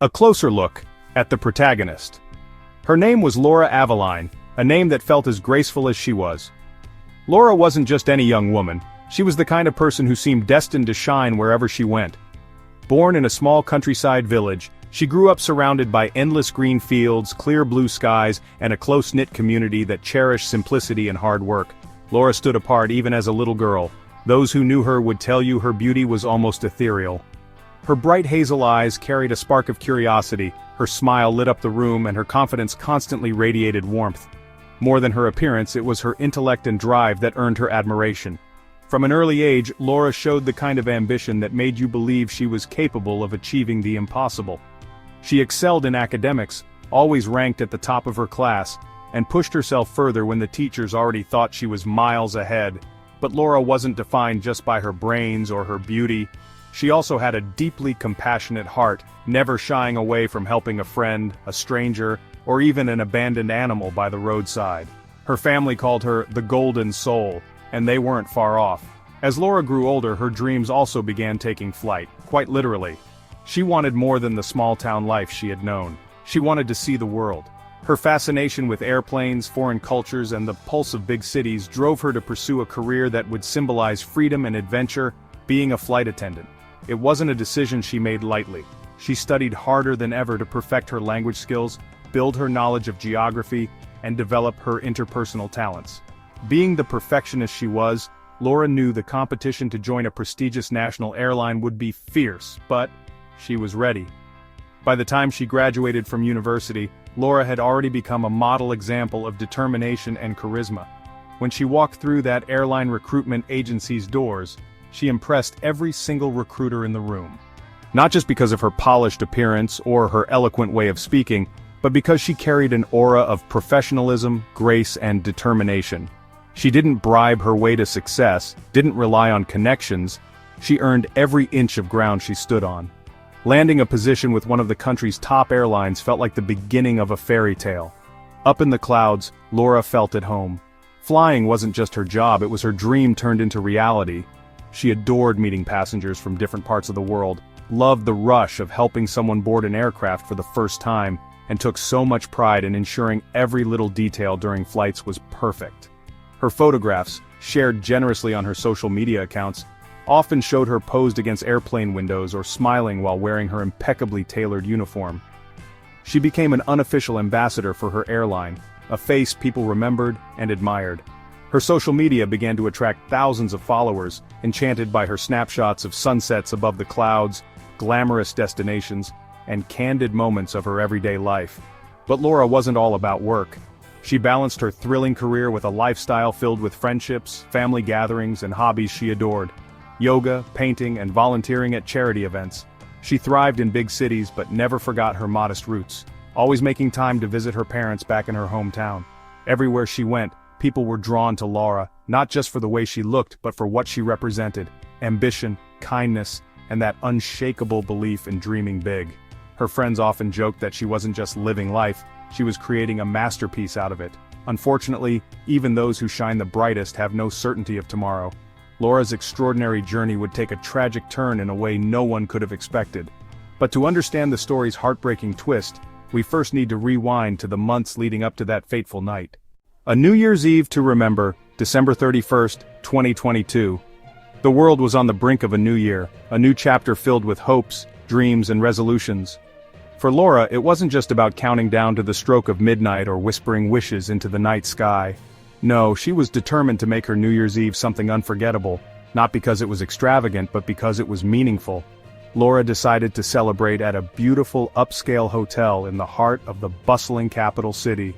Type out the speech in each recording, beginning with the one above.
A closer look at the protagonist. Her name was Laura Aveline, a name that felt as graceful as she was. Laura wasn't just any young woman, she was the kind of person who seemed destined to shine wherever she went. Born in a small countryside village, she grew up surrounded by endless green fields, clear blue skies, and a close-knit community that cherished simplicity and hard work. Laura stood apart even as a little girl. Those who knew her would tell you her beauty was almost ethereal. Her bright hazel eyes carried a spark of curiosity, her smile lit up the room, and her confidence constantly radiated warmth. More than her appearance, it was her intellect and drive that earned her admiration. From an early age, Laura showed the kind of ambition that made you believe she was capable of achieving the impossible. She excelled in academics, always ranked at the top of her class, and pushed herself further when the teachers already thought she was miles ahead. But Laura wasn't defined just by her brains or her beauty. She also had a deeply compassionate heart, never shying away from helping a friend, a stranger, or even an abandoned animal by the roadside. Her family called her the Golden Soul, and they weren't far off. As Laura grew older, her dreams also began taking flight, quite literally. She wanted more than the small-town life she had known. She wanted to see the world. Her fascination with airplanes, foreign cultures, and the pulse of big cities drove her to pursue a career that would symbolize freedom and adventure, being a flight attendant. It wasn't a decision she made lightly. She studied harder than ever to perfect her language skills, build her knowledge of geography, and develop her interpersonal talents. Being the perfectionist she was, Laura knew the competition to join a prestigious national airline would be fierce, but she was ready. By the time she graduated from university, Laura had already become a model example of determination and charisma. When she walked through that airline recruitment agency's doors, she impressed every single recruiter in the room. Not just because of her polished appearance or her eloquent way of speaking, but because she carried an aura of professionalism, grace, and determination. She didn't bribe her way to success, didn't rely on connections. She earned every inch of ground she stood on. Landing a position with one of the country's top airlines felt like the beginning of a fairy tale. Up in the clouds, Laura felt at home. Flying wasn't just her job, it was her dream turned into reality. She adored meeting passengers from different parts of the world, loved the rush of helping someone board an aircraft for the first time, and took so much pride in ensuring every little detail during flights was perfect. Her photographs, shared generously on her social media accounts, often showed her posed against airplane windows or smiling while wearing her impeccably tailored uniform. She became an unofficial ambassador for her airline, a face people remembered and admired. Her social media began to attract thousands of followers, enchanted by her snapshots of sunsets above the clouds, glamorous destinations, and candid moments of her everyday life. But Laura wasn't all about work. She balanced her thrilling career with a lifestyle filled with friendships, family gatherings, and hobbies she adored. Yoga, painting, and volunteering at charity events. She thrived in big cities but never forgot her modest roots, always making time to visit her parents back in her hometown. Everywhere she went, people were drawn to Laura, not just for the way she looked but for what she represented: ambition, kindness, and that unshakable belief in dreaming big. Her friends often joked that she wasn't just living life, she was creating a masterpiece out of it. Unfortunately, even those who shine the brightest have no certainty of tomorrow. Laura's extraordinary journey would take a tragic turn in a way no one could have expected. But to understand the story's heartbreaking twist, we first need to rewind to the months leading up to that fateful night. A New Year's Eve to remember, December 31st, 2022. The world was on the brink of a new year, a new chapter filled with hopes, dreams, and resolutions. For Laura, it wasn't just about counting down to the stroke of midnight or whispering wishes into the night sky. No, she was determined to make her New Year's Eve something unforgettable, not because it was extravagant but because it was meaningful. Laura decided to celebrate at a beautiful upscale hotel in the heart of the bustling capital city.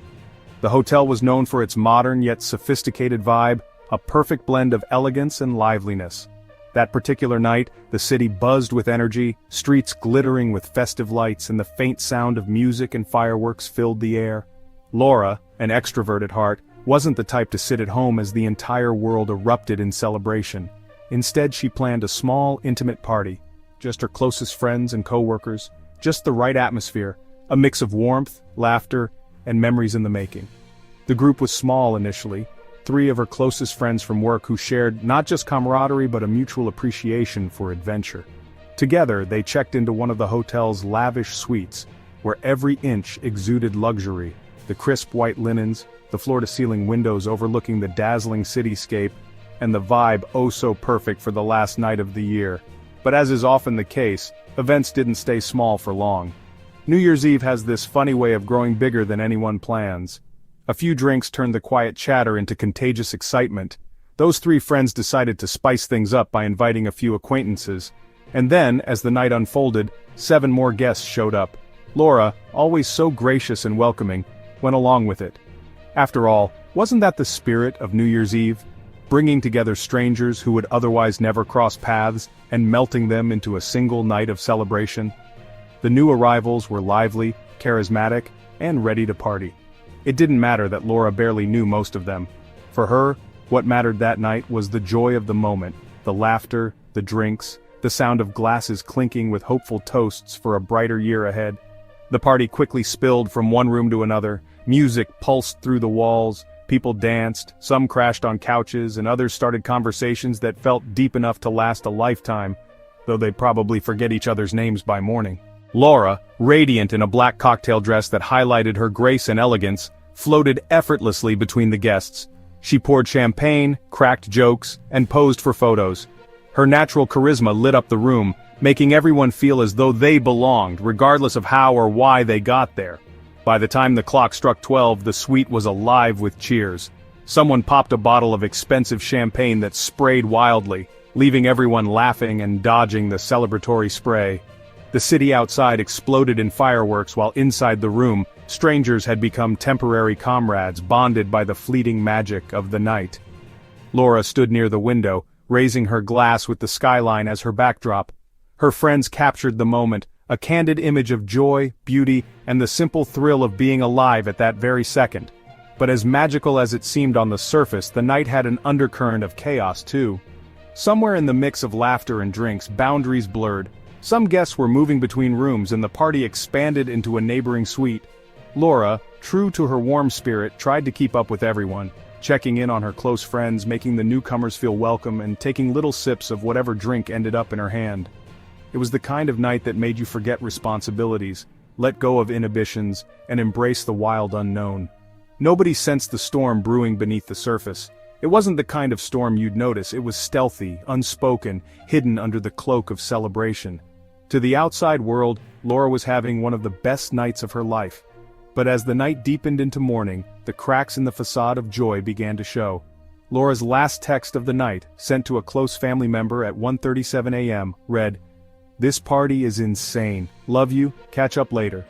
The hotel was known for its modern yet sophisticated vibe, a perfect blend of elegance and liveliness. That particular night, the city buzzed with energy, streets glittering with festive lights, and the faint sound of music and fireworks filled the air. Laura, an extrovert at heart, wasn't the type to sit at home as the entire world erupted in celebration. Instead, she planned a small, intimate party. Just her closest friends and co-workers, just the right atmosphere, a mix of warmth, laughter, and memories in the making. The group was small initially, 3 of her closest friends from work who shared not just camaraderie but a mutual appreciation for adventure. Together, they checked into one of the hotel's lavish suites, where every inch exuded luxury: the crisp white linens, the floor-to-ceiling windows overlooking the dazzling cityscape, and the vibe oh so perfect for the last night of the year. But as is often the case, events didn't stay small for long. New Year's Eve has this funny way of growing bigger than anyone plans. A few drinks turned the quiet chatter into contagious excitement. Those three friends decided to spice things up by inviting a few acquaintances. And then, as the night unfolded, 7 more guests showed up. Laura, always so gracious and welcoming, went along with it. After all, wasn't that the spirit of New Year's Eve? Bringing together strangers who would otherwise never cross paths, and melting them into a single night of celebration. The new arrivals were lively, charismatic, and ready to party. It didn't matter that Laura barely knew most of them. For her, what mattered that night was the joy of the moment, the laughter, the drinks, the sound of glasses clinking with hopeful toasts for a brighter year ahead. The party quickly spilled from one room to another, music pulsed through the walls, people danced, some crashed on couches, and others started conversations that felt deep enough to last a lifetime, though they'd probably forget each other's names by morning. Laura, radiant in a black cocktail dress that highlighted her grace and elegance, floated effortlessly between the guests. She poured champagne, cracked jokes, and posed for photos. Her natural charisma lit up the room, making everyone feel as though they belonged, regardless of how or why they got there. By the time the clock struck 12, the suite was alive with cheers. Someone popped a bottle of expensive champagne that sprayed wildly, leaving everyone laughing and dodging the celebratory spray. The city outside exploded in fireworks while inside the room, strangers had become temporary comrades bonded by the fleeting magic of the night. Laura stood near the window, raising her glass with the skyline as her backdrop. Her friends captured the moment, a candid image of joy, beauty, and the simple thrill of being alive at that very second. But as magical as it seemed on the surface, the night had an undercurrent of chaos too. Somewhere in the mix of laughter and drinks, boundaries blurred. Some guests were moving between rooms and the party expanded into a neighboring suite. Laura, true to her warm spirit, tried to keep up with everyone, checking in on her close friends, making the newcomers feel welcome, and taking little sips of whatever drink ended up in her hand. It was the kind of night that made you forget responsibilities, let go of inhibitions, and embrace the wild unknown. Nobody sensed the storm brewing beneath the surface. It wasn't the kind of storm you'd notice. It was stealthy, unspoken, hidden under the cloak of celebration. To the outside world, Laura was having one of the best nights of her life. But as the night deepened into morning, the cracks in the facade of joy began to show. Laura's last text of the night, sent to a close family member at 1:37 a.m., read, "This party is insane. Love you, catch up later."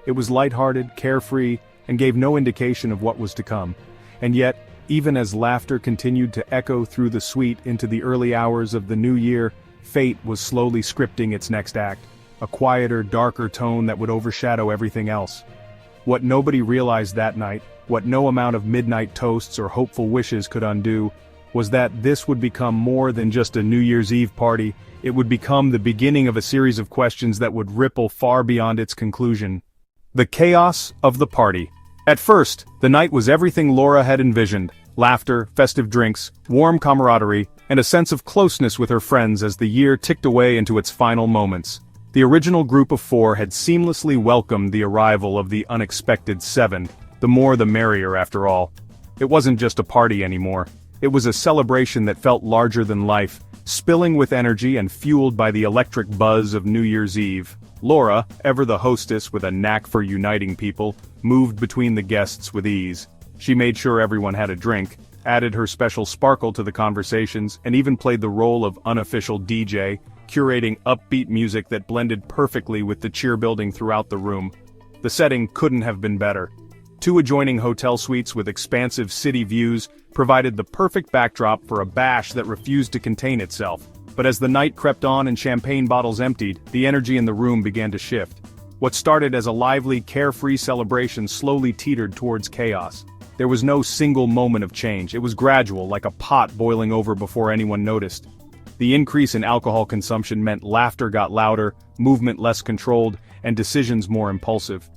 It was lighthearted, carefree, and gave no indication of what was to come. And yet, even as laughter continued to echo through the suite into the early hours of the new year, fate was slowly scripting its next act, a quieter, darker tone that would overshadow everything else. What nobody realized that night, what no amount of midnight toasts or hopeful wishes could undo, was that this would become more than just a New Year's Eve party. It would become the beginning of a series of questions that would ripple far beyond its conclusion. The chaos of the party. At first, the night was everything Laura had envisioned: laughter, festive drinks, warm camaraderie, and a sense of closeness with her friends as the year ticked away into its final moments. The original group of 4 had seamlessly welcomed the arrival of the unexpected 7, the more the merrier after all. It wasn't just a party anymore. It was a celebration that felt larger than life, spilling with energy and fueled by the electric buzz of New Year's Eve. Laura, ever the hostess with a knack for uniting people, moved between the guests with ease. She made sure everyone had a drink, added her special sparkle to the conversations, and even played the role of unofficial DJ, curating upbeat music that blended perfectly with the cheer building throughout the room. The setting couldn't have been better. 2 adjoining hotel suites with expansive city views provided the perfect backdrop for a bash that refused to contain itself. But as the night crept on and champagne bottles emptied, the energy in the room began to shift. What started as a lively, carefree celebration slowly teetered towards chaos. There was no single moment of change. It was gradual, like a pot boiling over before anyone noticed. The increase in alcohol consumption meant laughter got louder, movement less controlled, and decisions more impulsive.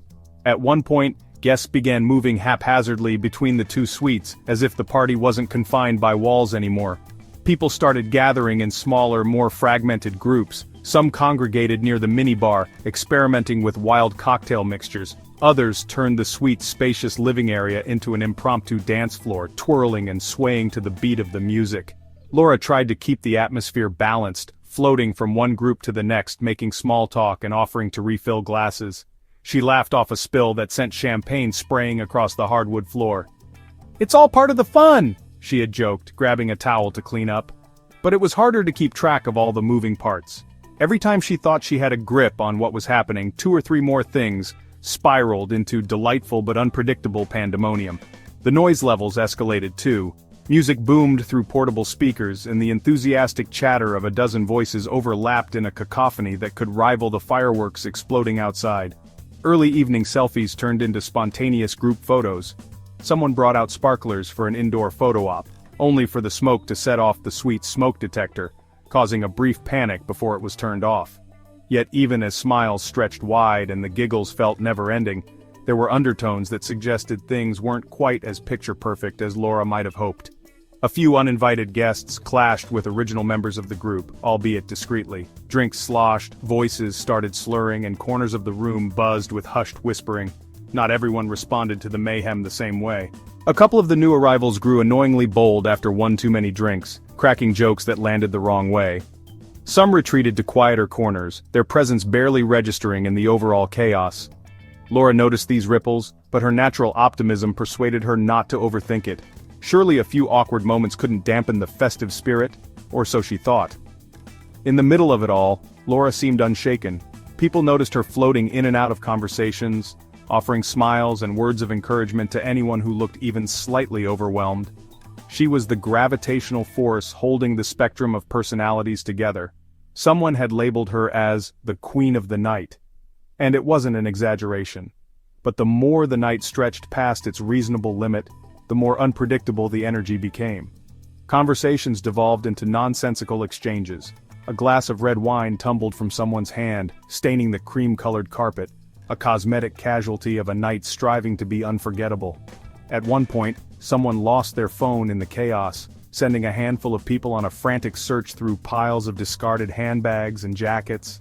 At one point, guests began moving haphazardly between the 2 suites, as if the party wasn't confined by walls anymore. People started gathering in smaller, more fragmented groups, Some congregated near the minibar, experimenting with wild cocktail mixtures. Others turned the suite's spacious living area into an impromptu dance floor, twirling and swaying to the beat of the music. Laura tried to keep the atmosphere balanced, floating from one group to the next, making small talk and offering to refill glasses. She laughed off a spill that sent champagne spraying across the hardwood floor. "It's all part of the fun," she had joked, grabbing a towel to clean up. But it was harder to keep track of all the moving parts. Every time she thought she had a grip on what was happening, 2 or 3 more things spiraled into delightful but unpredictable pandemonium. The noise levels escalated too. Music boomed through portable speakers, and the enthusiastic chatter of a dozen voices overlapped in a cacophony that could rival the fireworks exploding outside. Early evening selfies turned into spontaneous group photos. Someone brought out sparklers for an indoor photo op, only for the smoke to set off the suite's smoke detector, causing a brief panic before it was turned off. Yet even as smiles stretched wide and the giggles felt never-ending, there were undertones that suggested things weren't quite as picture-perfect as Laura might have hoped. A few uninvited guests clashed with original members of the group, albeit discreetly. Drinks sloshed, voices started slurring, and corners of the room buzzed with hushed whispering. Not everyone responded to the mayhem the same way. A couple of the new arrivals grew annoyingly bold after one too many drinks, cracking jokes that landed the wrong way. Some retreated to quieter corners, their presence barely registering in the overall chaos. Laura noticed these ripples, but her natural optimism persuaded her not to overthink it. Surely a few awkward moments couldn't dampen the festive spirit, or so she thought. In the middle of it all, Laura seemed unshaken. People noticed her floating in and out of conversations, offering smiles and words of encouragement to anyone who looked even slightly overwhelmed. She was the gravitational force holding the spectrum of personalities together. Someone had labeled her as the Queen of the Night. And it wasn't an exaggeration. But the more the night stretched past its reasonable limit, the more unpredictable the energy became. Conversations devolved into nonsensical exchanges. A glass of red wine tumbled from someone's hand, staining the cream-colored carpet, a cosmetic casualty of a night striving to be unforgettable. At one point, someone lost their phone in the chaos, sending a handful of people on a frantic search through piles of discarded handbags and jackets.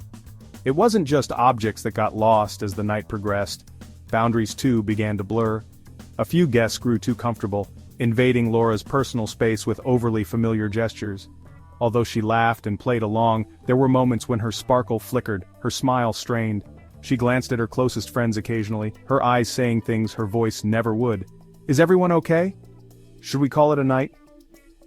It wasn't just objects that got lost as the night progressed. Boundaries too began to blur. A few guests grew too comfortable, invading Laura's personal space with overly familiar gestures. Although she laughed and played along, there were moments when her sparkle flickered, her smile strained. She glanced at her closest friends occasionally, her eyes saying things her voice never would. "Is everyone okay? Should we call it a night?"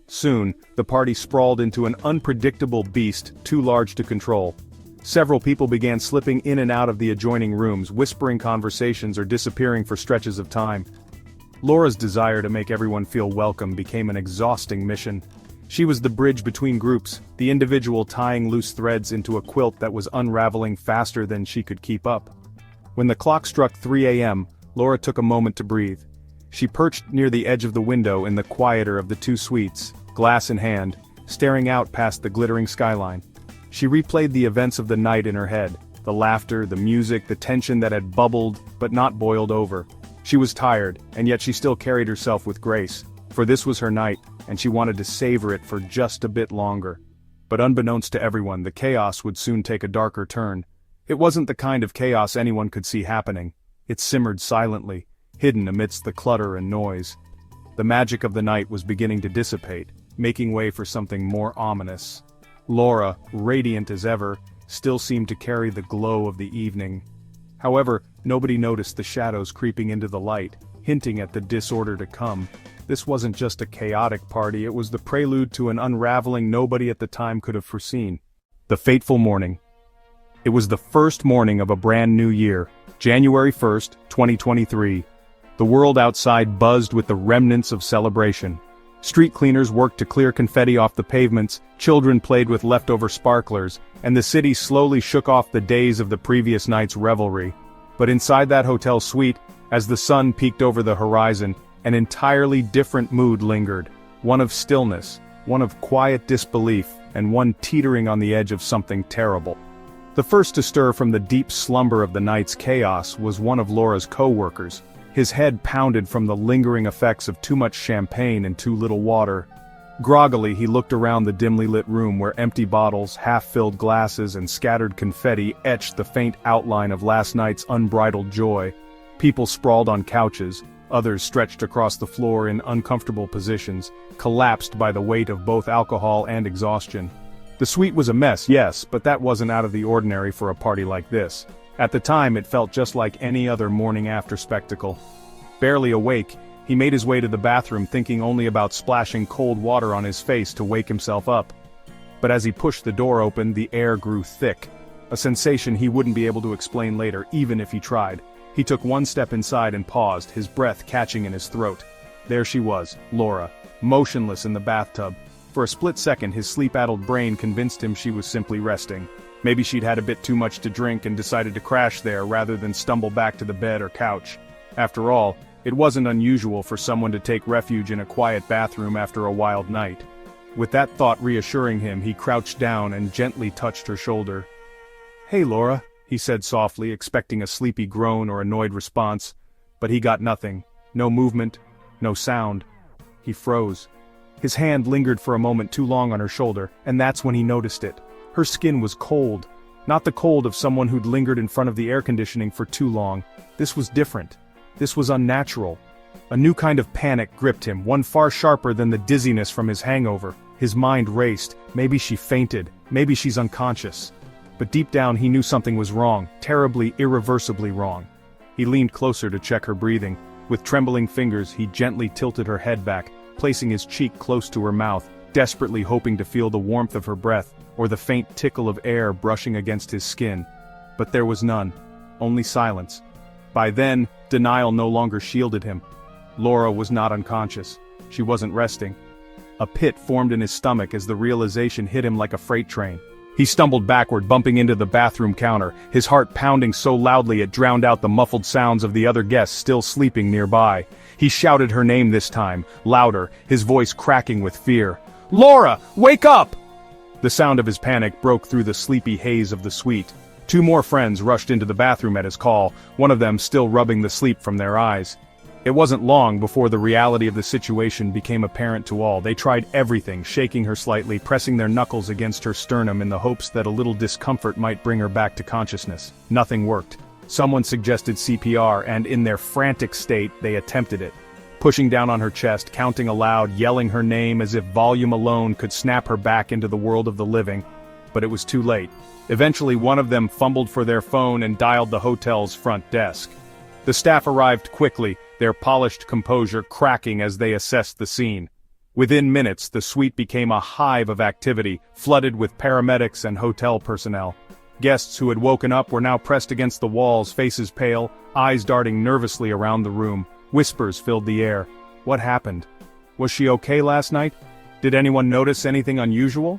Soon, the party sprawled into an unpredictable beast too large to control. Several people began slipping in and out of the adjoining rooms, whispering conversations or disappearing for stretches of time. Laura's desire to make everyone feel welcome became an exhausting mission. She was the bridge between groups, the individual tying loose threads into a quilt that was unraveling faster than she could keep up. When the clock struck 3 a.m., Laura took a moment to breathe. She perched near the edge of the window in the quieter of the 2 suites, glass in hand, staring out past the glittering skyline. She replayed the events of the night in her head, the laughter, the music, the tension that had bubbled but not boiled over. She was tired, and yet she still carried herself with grace, for this was her night, and she wanted to savor it for just a bit longer. But unbeknownst to everyone, the chaos would soon take a darker turn. It wasn't the kind of chaos anyone could see happening. It simmered silently, hidden amidst the clutter and noise. The magic of the night was beginning to dissipate, making way for something more ominous. Laura, radiant as ever, still seemed to carry the glow of the evening. However, nobody noticed the shadows creeping into the light, hinting at the disorder to come. This wasn't just a chaotic party, it was the prelude to an unraveling nobody at the time could have foreseen. The fateful morning. It was the first morning of a brand new year, January 1st, 2023. The world outside buzzed with the remnants of celebration. Street cleaners worked to clear confetti off the pavements, children played with leftover sparklers, and the city slowly shook off the days of the previous night's revelry. But inside that hotel suite, as the sun peeked over the horizon, an entirely different mood lingered, one of stillness, one of quiet disbelief, and one teetering on the edge of something terrible. The first to stir from the deep slumber of the night's chaos was one of Laura's co-workers. His head pounded from the lingering effects of too much champagne and too little water. Groggily, he looked around the dimly lit room where empty bottles, half-filled glasses, and scattered confetti etched the faint outline of last night's unbridled joy. People sprawled on couches, others stretched across the floor in uncomfortable positions, collapsed by the weight of both alcohol and exhaustion. The suite was a mess, yes, but that wasn't out of the ordinary for a party like this. At the time, it felt just like any other morning-after spectacle. Barely awake, he made his way to the bathroom thinking only about splashing cold water on his face to wake himself up. But as he pushed the door open, the air grew thick, a sensation he wouldn't be able to explain later, even if he tried. He took one step inside and paused, his breath catching in his throat. There she was, Laura, motionless in the bathtub. For a split second, his sleep-addled brain convinced him she was simply resting. Maybe she'd had a bit too much to drink and decided to crash there rather than stumble back to the bed or couch. After all, it wasn't unusual for someone to take refuge in a quiet bathroom after a wild night. With that thought reassuring him, he crouched down and gently touched her shoulder. "Hey, Laura," he said softly, expecting a sleepy groan or annoyed response. But he got nothing. No movement, no sound. He froze. His hand lingered for a moment too long on her shoulder, and that's when he noticed it. Her skin was cold. Not the cold of someone who'd lingered in front of the air conditioning for too long. This was different. This was unnatural. A new kind of panic gripped him, one far sharper than the dizziness from his hangover. His mind raced. Maybe she fainted. Maybe she's unconscious. But deep down he knew something was wrong, terribly, irreversibly wrong. He leaned closer to check her breathing. With trembling fingers, he gently tilted her head back, placing his cheek close to her mouth, desperately hoping to feel the warmth of her breath, or the faint tickle of air brushing against his skin. But there was none. Only silence. By then, denial no longer shielded him. Laura was not unconscious. She wasn't resting. A pit formed in his stomach as the realization hit him like a freight train. He stumbled backward, bumping into the bathroom counter, his heart pounding so loudly it drowned out the muffled sounds of the other guests still sleeping nearby. He shouted her name this time, louder, his voice cracking with fear. "Laura, wake up!" The sound of his panic broke through the sleepy haze of the suite. Two more friends rushed into the bathroom at his call, one of them still rubbing the sleep from their eyes. It wasn't long before the reality of the situation became apparent to all. They tried everything, shaking her slightly, pressing their knuckles against her sternum in the hopes that a little discomfort might bring her back to consciousness. Nothing worked. Someone suggested CPR, and in their frantic state, they attempted it. Pushing down on her chest, counting aloud, yelling her name as if volume alone could snap her back into the world of the living. But it was too late. Eventually, one of them fumbled for their phone and dialed the hotel's front desk. The staff arrived quickly, their polished composure cracking as they assessed the scene. Within minutes, the suite became a hive of activity, flooded with paramedics and hotel personnel. Guests who had woken up were now pressed against the walls, faces pale, eyes darting nervously around the room. Whispers filled the air. What happened? Was she okay last night? Did anyone notice anything unusual?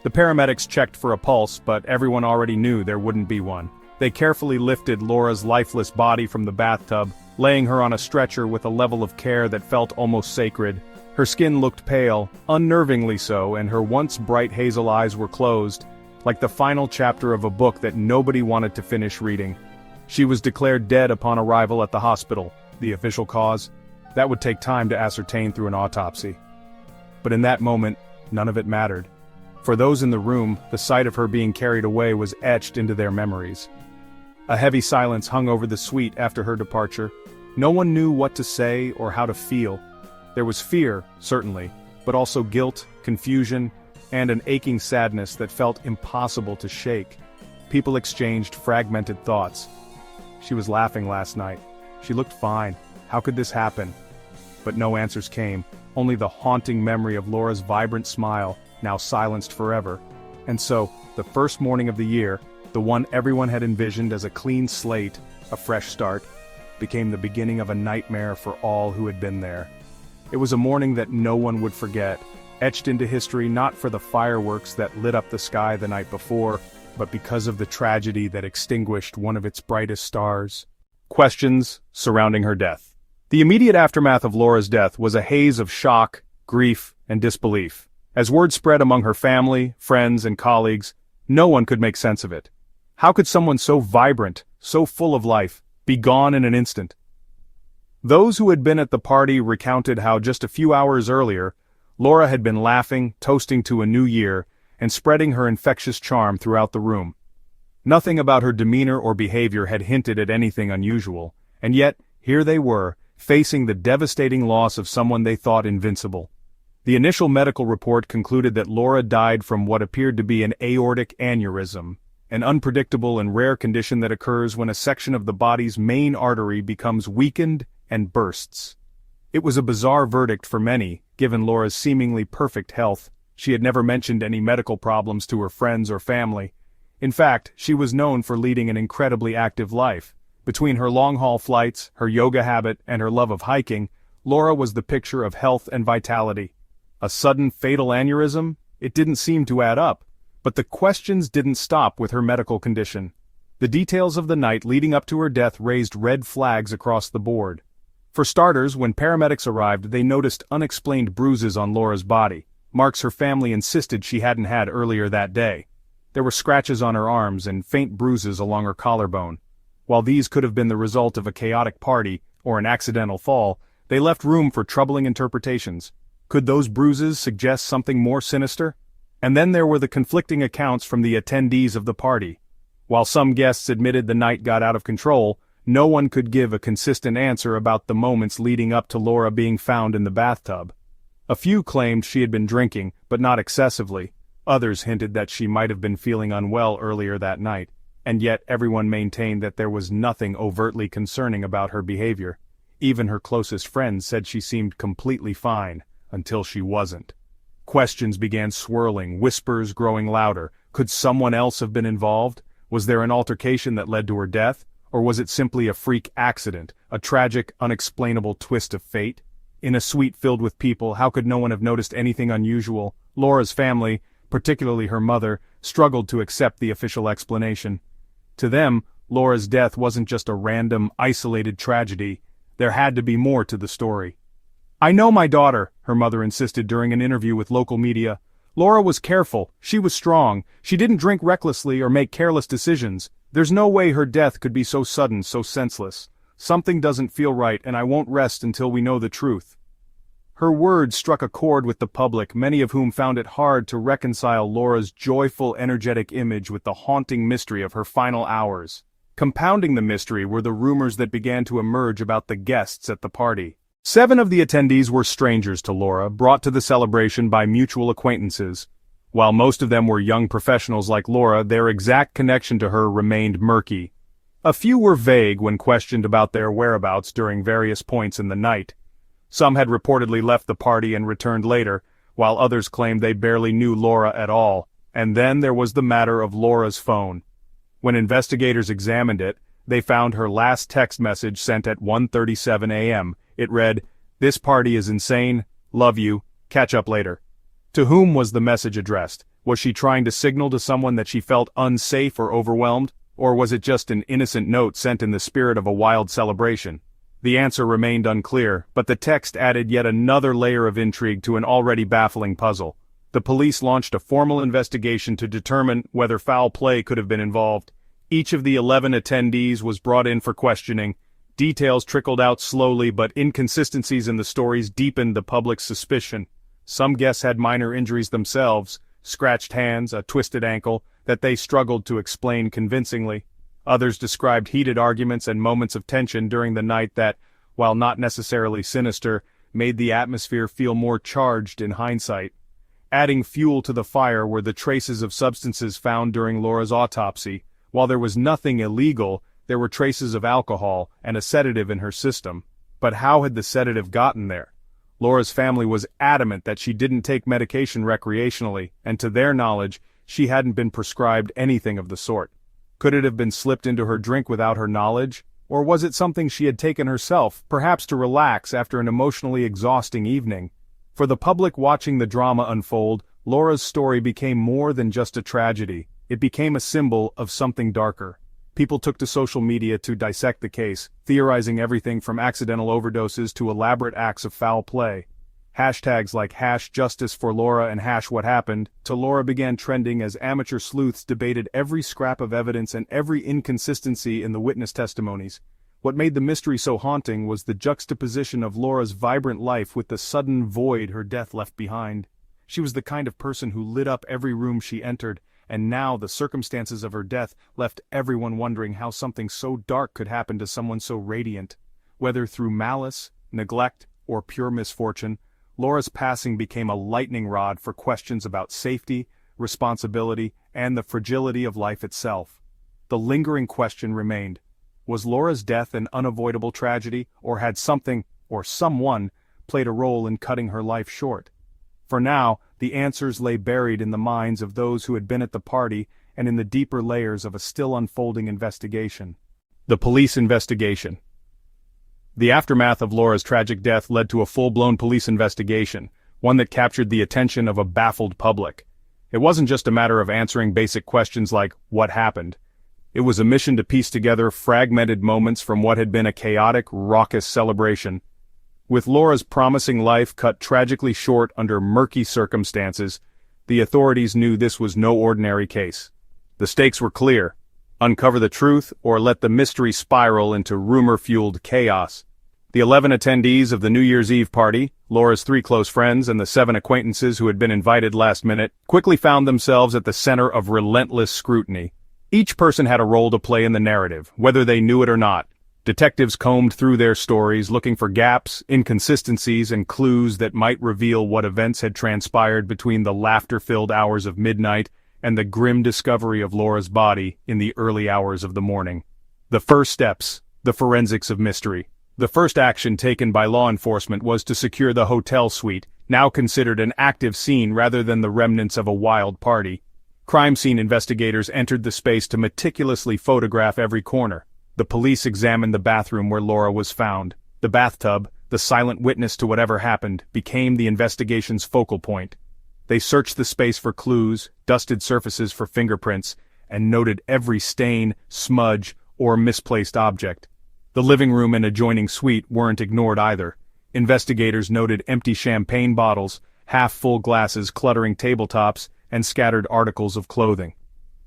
The paramedics checked for a pulse, but everyone already knew there wouldn't be one. They carefully lifted Laura's lifeless body from the bathtub, laying her on a stretcher with a level of care that felt almost sacred. Her skin looked pale, unnervingly so, and her once bright hazel eyes were closed, like the final chapter of a book that nobody wanted to finish reading. She was declared dead upon arrival at the hospital. The official cause? That would take time to ascertain through an autopsy. But in that moment, none of it mattered. For those in the room, the sight of her being carried away was etched into their memories. A heavy silence hung over the suite after her departure. No one knew what to say or how to feel. There was fear, certainly, but also guilt, confusion, and an aching sadness that felt impossible to shake. People exchanged fragmented thoughts. She was laughing last night. She looked fine. How could this happen? But no answers came, only the haunting memory of Laura's vibrant smile, now silenced forever. And so, the first morning of the year, the one everyone had envisioned as a clean slate, a fresh start, became the beginning of a nightmare for all who had been there. It was a morning that no one would forget, etched into history not for the fireworks that lit up the sky the night before, but because of the tragedy that extinguished one of its brightest stars. Questions surrounding her death. The immediate aftermath of Laura's death was a haze of shock, grief, and disbelief. As word spread among her family, friends, and colleagues, no one could make sense of it. How could someone so vibrant, so full of life, be gone in an instant? Those who had been at the party recounted how just a few hours earlier, Laura had been laughing, toasting to a new year, and spreading her infectious charm throughout the room. Nothing about her demeanor or behavior had hinted at anything unusual, and yet, here they were, facing the devastating loss of someone they thought invincible. The initial medical report concluded that Laura died from what appeared to be an aortic aneurysm, an unpredictable and rare condition that occurs when a section of the body's main artery becomes weakened and bursts. It was a bizarre verdict for many, given Laura's seemingly perfect health. She had never mentioned any medical problems to her friends or family. In fact, she was known for leading an incredibly active life. Between her long-haul flights, her yoga habit, and her love of hiking, Laura was the picture of health and vitality. A sudden fatal aneurysm? It didn't seem to add up. But the questions didn't stop with her medical condition. The details of the night leading up to her death raised red flags across the board. For starters, when paramedics arrived, they noticed unexplained bruises on Laura's body, marks her family insisted she hadn't had earlier that day. There were scratches on her arms and faint bruises along her collarbone. While these could have been the result of a chaotic party or an accidental fall, they left room for troubling interpretations. Could those bruises suggest something more sinister? And then there were the conflicting accounts from the attendees of the party. While some guests admitted the night got out of control, no one could give a consistent answer about the moments leading up to Laura being found in the bathtub. A few claimed she had been drinking, but not excessively. Others hinted that she might have been feeling unwell earlier that night, and yet everyone maintained that there was nothing overtly concerning about her behavior. Even her closest friends said she seemed completely fine, until she wasn't. Questions began swirling, whispers growing louder. Could someone else have been involved? Was there an altercation that led to her death? Or was it simply a freak accident, a tragic, unexplainable twist of fate? In a suite filled with people, how could no one have noticed anything unusual? Laura's family, particularly her mother, struggled to accept the official explanation. To them, Laura's death wasn't just a random, isolated tragedy. There had to be more to the story. "I know my daughter," her mother insisted during an interview with local media. "Laura was careful, she was strong, she didn't drink recklessly or make careless decisions. There's no way her death could be so sudden, so senseless. Something doesn't feel right and I won't rest until we know the truth." Her words struck a chord with the public, many of whom found it hard to reconcile Laura's joyful, energetic image with the haunting mystery of her final hours. Compounding the mystery were the rumors that began to emerge about the guests at the party. 7 of the attendees were strangers to Laura, brought to the celebration by mutual acquaintances. While most of them were young professionals like Laura, their exact connection to her remained murky. A few were vague when questioned about their whereabouts during various points in the night. Some had reportedly left the party and returned later, while others claimed they barely knew Laura at all. And then there was the matter of Laura's phone. When investigators examined it, they found her last text message sent at 1:37 a.m. It read, "This party is insane, love you, catch up later." To whom was the message addressed? Was she trying to signal to someone that she felt unsafe or overwhelmed? Or was it just an innocent note sent in the spirit of a wild celebration? The answer remained unclear, but the text added yet another layer of intrigue to an already baffling puzzle. The police launched a formal investigation to determine whether foul play could have been involved. Each of the 11 attendees was brought in for questioning. Details trickled out slowly, but inconsistencies in the stories deepened the public's suspicion. Some guests had minor injuries themselves, scratched hands, a twisted ankle, that they struggled to explain convincingly. Others described heated arguments and moments of tension during the night that, while not necessarily sinister, made the atmosphere feel more charged in hindsight. Adding fuel to the fire were the traces of substances found during Laura's autopsy. While there was nothing illegal, there were traces of alcohol and a sedative in her system. But how had the sedative gotten there? Laura's family was adamant that she didn't take medication recreationally, and to their knowledge, she hadn't been prescribed anything of the sort. Could it have been slipped into her drink without her knowledge? Or was it something she had taken herself, perhaps to relax after an emotionally exhausting evening? For the public watching the drama unfold, Laura's story became more than just a tragedy. It became a symbol of something darker. People took to social media to dissect the case, theorizing everything from accidental overdoses to elaborate acts of foul play. Hashtags like #JusticeForLaura and #WhatHappened to Laura began trending as amateur sleuths debated every scrap of evidence and every inconsistency in the witness testimonies. What made the mystery so haunting was the juxtaposition of Laura's vibrant life with the sudden void her death left behind. She was the kind of person who lit up every room she entered, and now the circumstances of her death left everyone wondering how something so dark could happen to someone so radiant. Whether through malice, neglect, or pure misfortune, Laura's passing became a lightning rod for questions about safety, responsibility, and the fragility of life itself. The lingering question remained: was Laura's death an unavoidable tragedy, or had something, or someone, played a role in cutting her life short? For now, the answers lay buried in the minds of those who had been at the party and in the deeper layers of a still unfolding investigation. The police investigation. The aftermath of Laura's tragic death led to a full-blown police investigation, one that captured the attention of a baffled public. It wasn't just a matter of answering basic questions like, what happened? It was a mission to piece together fragmented moments from what had been a chaotic, raucous celebration. With Laura's promising life cut tragically short under murky circumstances, the authorities knew this was no ordinary case. The stakes were clear: uncover the truth or let the mystery spiral into rumor-fueled chaos. The 11 attendees of the New Year's Eve party, Laura's 3 close friends and the 7 acquaintances who had been invited last minute, quickly found themselves at the center of relentless scrutiny. Each person had a role to play in the narrative, whether they knew it or not. Detectives combed through their stories, looking for gaps, inconsistencies, and clues that might reveal what events had transpired between the laughter-filled hours of midnight and the grim discovery of Laura's body in the early hours of the morning. The first steps, the forensics of mystery. The first action taken by law enforcement was to secure the hotel suite, now considered an active scene rather than the remnants of a wild party. Crime scene investigators entered the space to meticulously photograph every corner. The police examined the bathroom where Laura was found. The bathtub, the silent witness to whatever happened, became the investigation's focal point. They searched the space for clues, dusted surfaces for fingerprints, and noted every stain, smudge, or misplaced object. The living room and adjoining suite weren't ignored either. Investigators noted empty champagne bottles, half-full glasses cluttering tabletops, and scattered articles of clothing.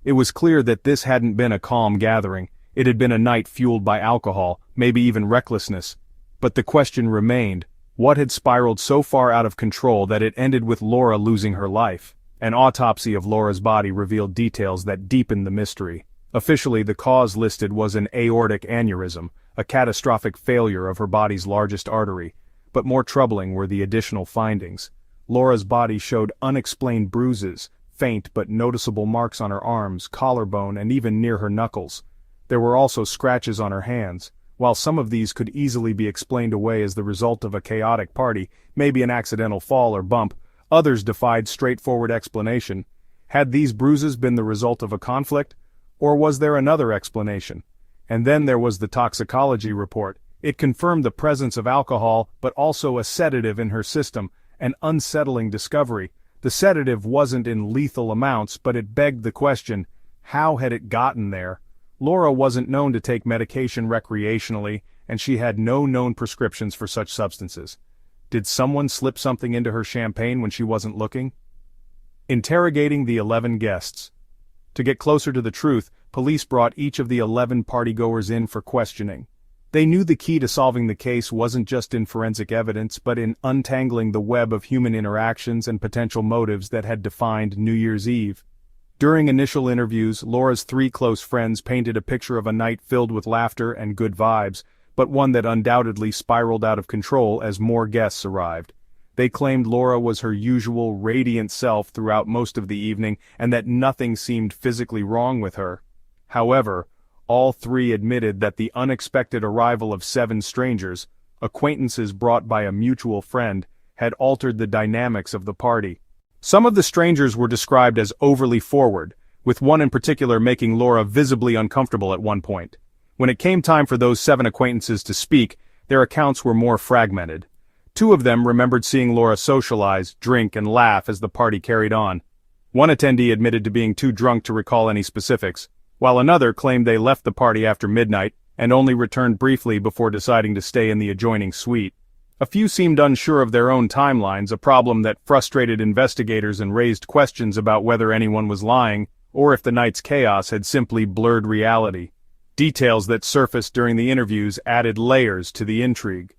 It was clear that this hadn't been a calm gathering. It had been a night fueled by alcohol, maybe even recklessness. But the question remained: what had spiraled so far out of control that it ended with Laura losing her life? An autopsy of Laura's body revealed details that deepened the mystery. Officially, the cause listed was an aortic aneurysm, a catastrophic failure of her body's largest artery. But more troubling were the additional findings. Laura's body showed unexplained bruises, faint but noticeable marks on her arms, collarbone, and even near her knuckles. There were also scratches on her hands. While some of these could easily be explained away as the result of a chaotic party, maybe an accidental fall or bump, others defied straightforward explanation. Had these bruises been the result of a conflict? Or was there another explanation? And then there was the toxicology report. It confirmed the presence of alcohol, but also a sedative in her system, an unsettling discovery. The sedative wasn't in lethal amounts, but it begged the question: how had it gotten there? Laura wasn't known to take medication recreationally, and she had no known prescriptions for such substances. Did someone slip something into her champagne when she wasn't looking? Interrogating the 11 guests. To get closer to the truth, police brought each of the 11 partygoers in for questioning. They knew the key to solving the case wasn't just in forensic evidence, but in untangling the web of human interactions and potential motives that had defined New Year's Eve. During initial interviews, Laura's 3 close friends painted a picture of a night filled with laughter and good vibes, but one that undoubtedly spiraled out of control as more guests arrived. They claimed Laura was her usual radiant self throughout most of the evening and that nothing seemed physically wrong with her. However, all 3 admitted that the unexpected arrival of 7 strangers, acquaintances brought by a mutual friend, had altered the dynamics of the party. Some of the strangers were described as overly forward, with one in particular making Laura visibly uncomfortable at one point. When it came time for those 7 acquaintances to speak, their accounts were more fragmented. 2 of them remembered seeing Laura socialize, drink, and laugh as the party carried on. One attendee admitted to being too drunk to recall any specifics, while another claimed they left the party after midnight and only returned briefly before deciding to stay in the adjoining suite. A few seemed unsure of their own timelines, a problem that frustrated investigators and raised questions about whether anyone was lying, or if the night's chaos had simply blurred reality. Details that surfaced during the interviews added layers to the intrigue.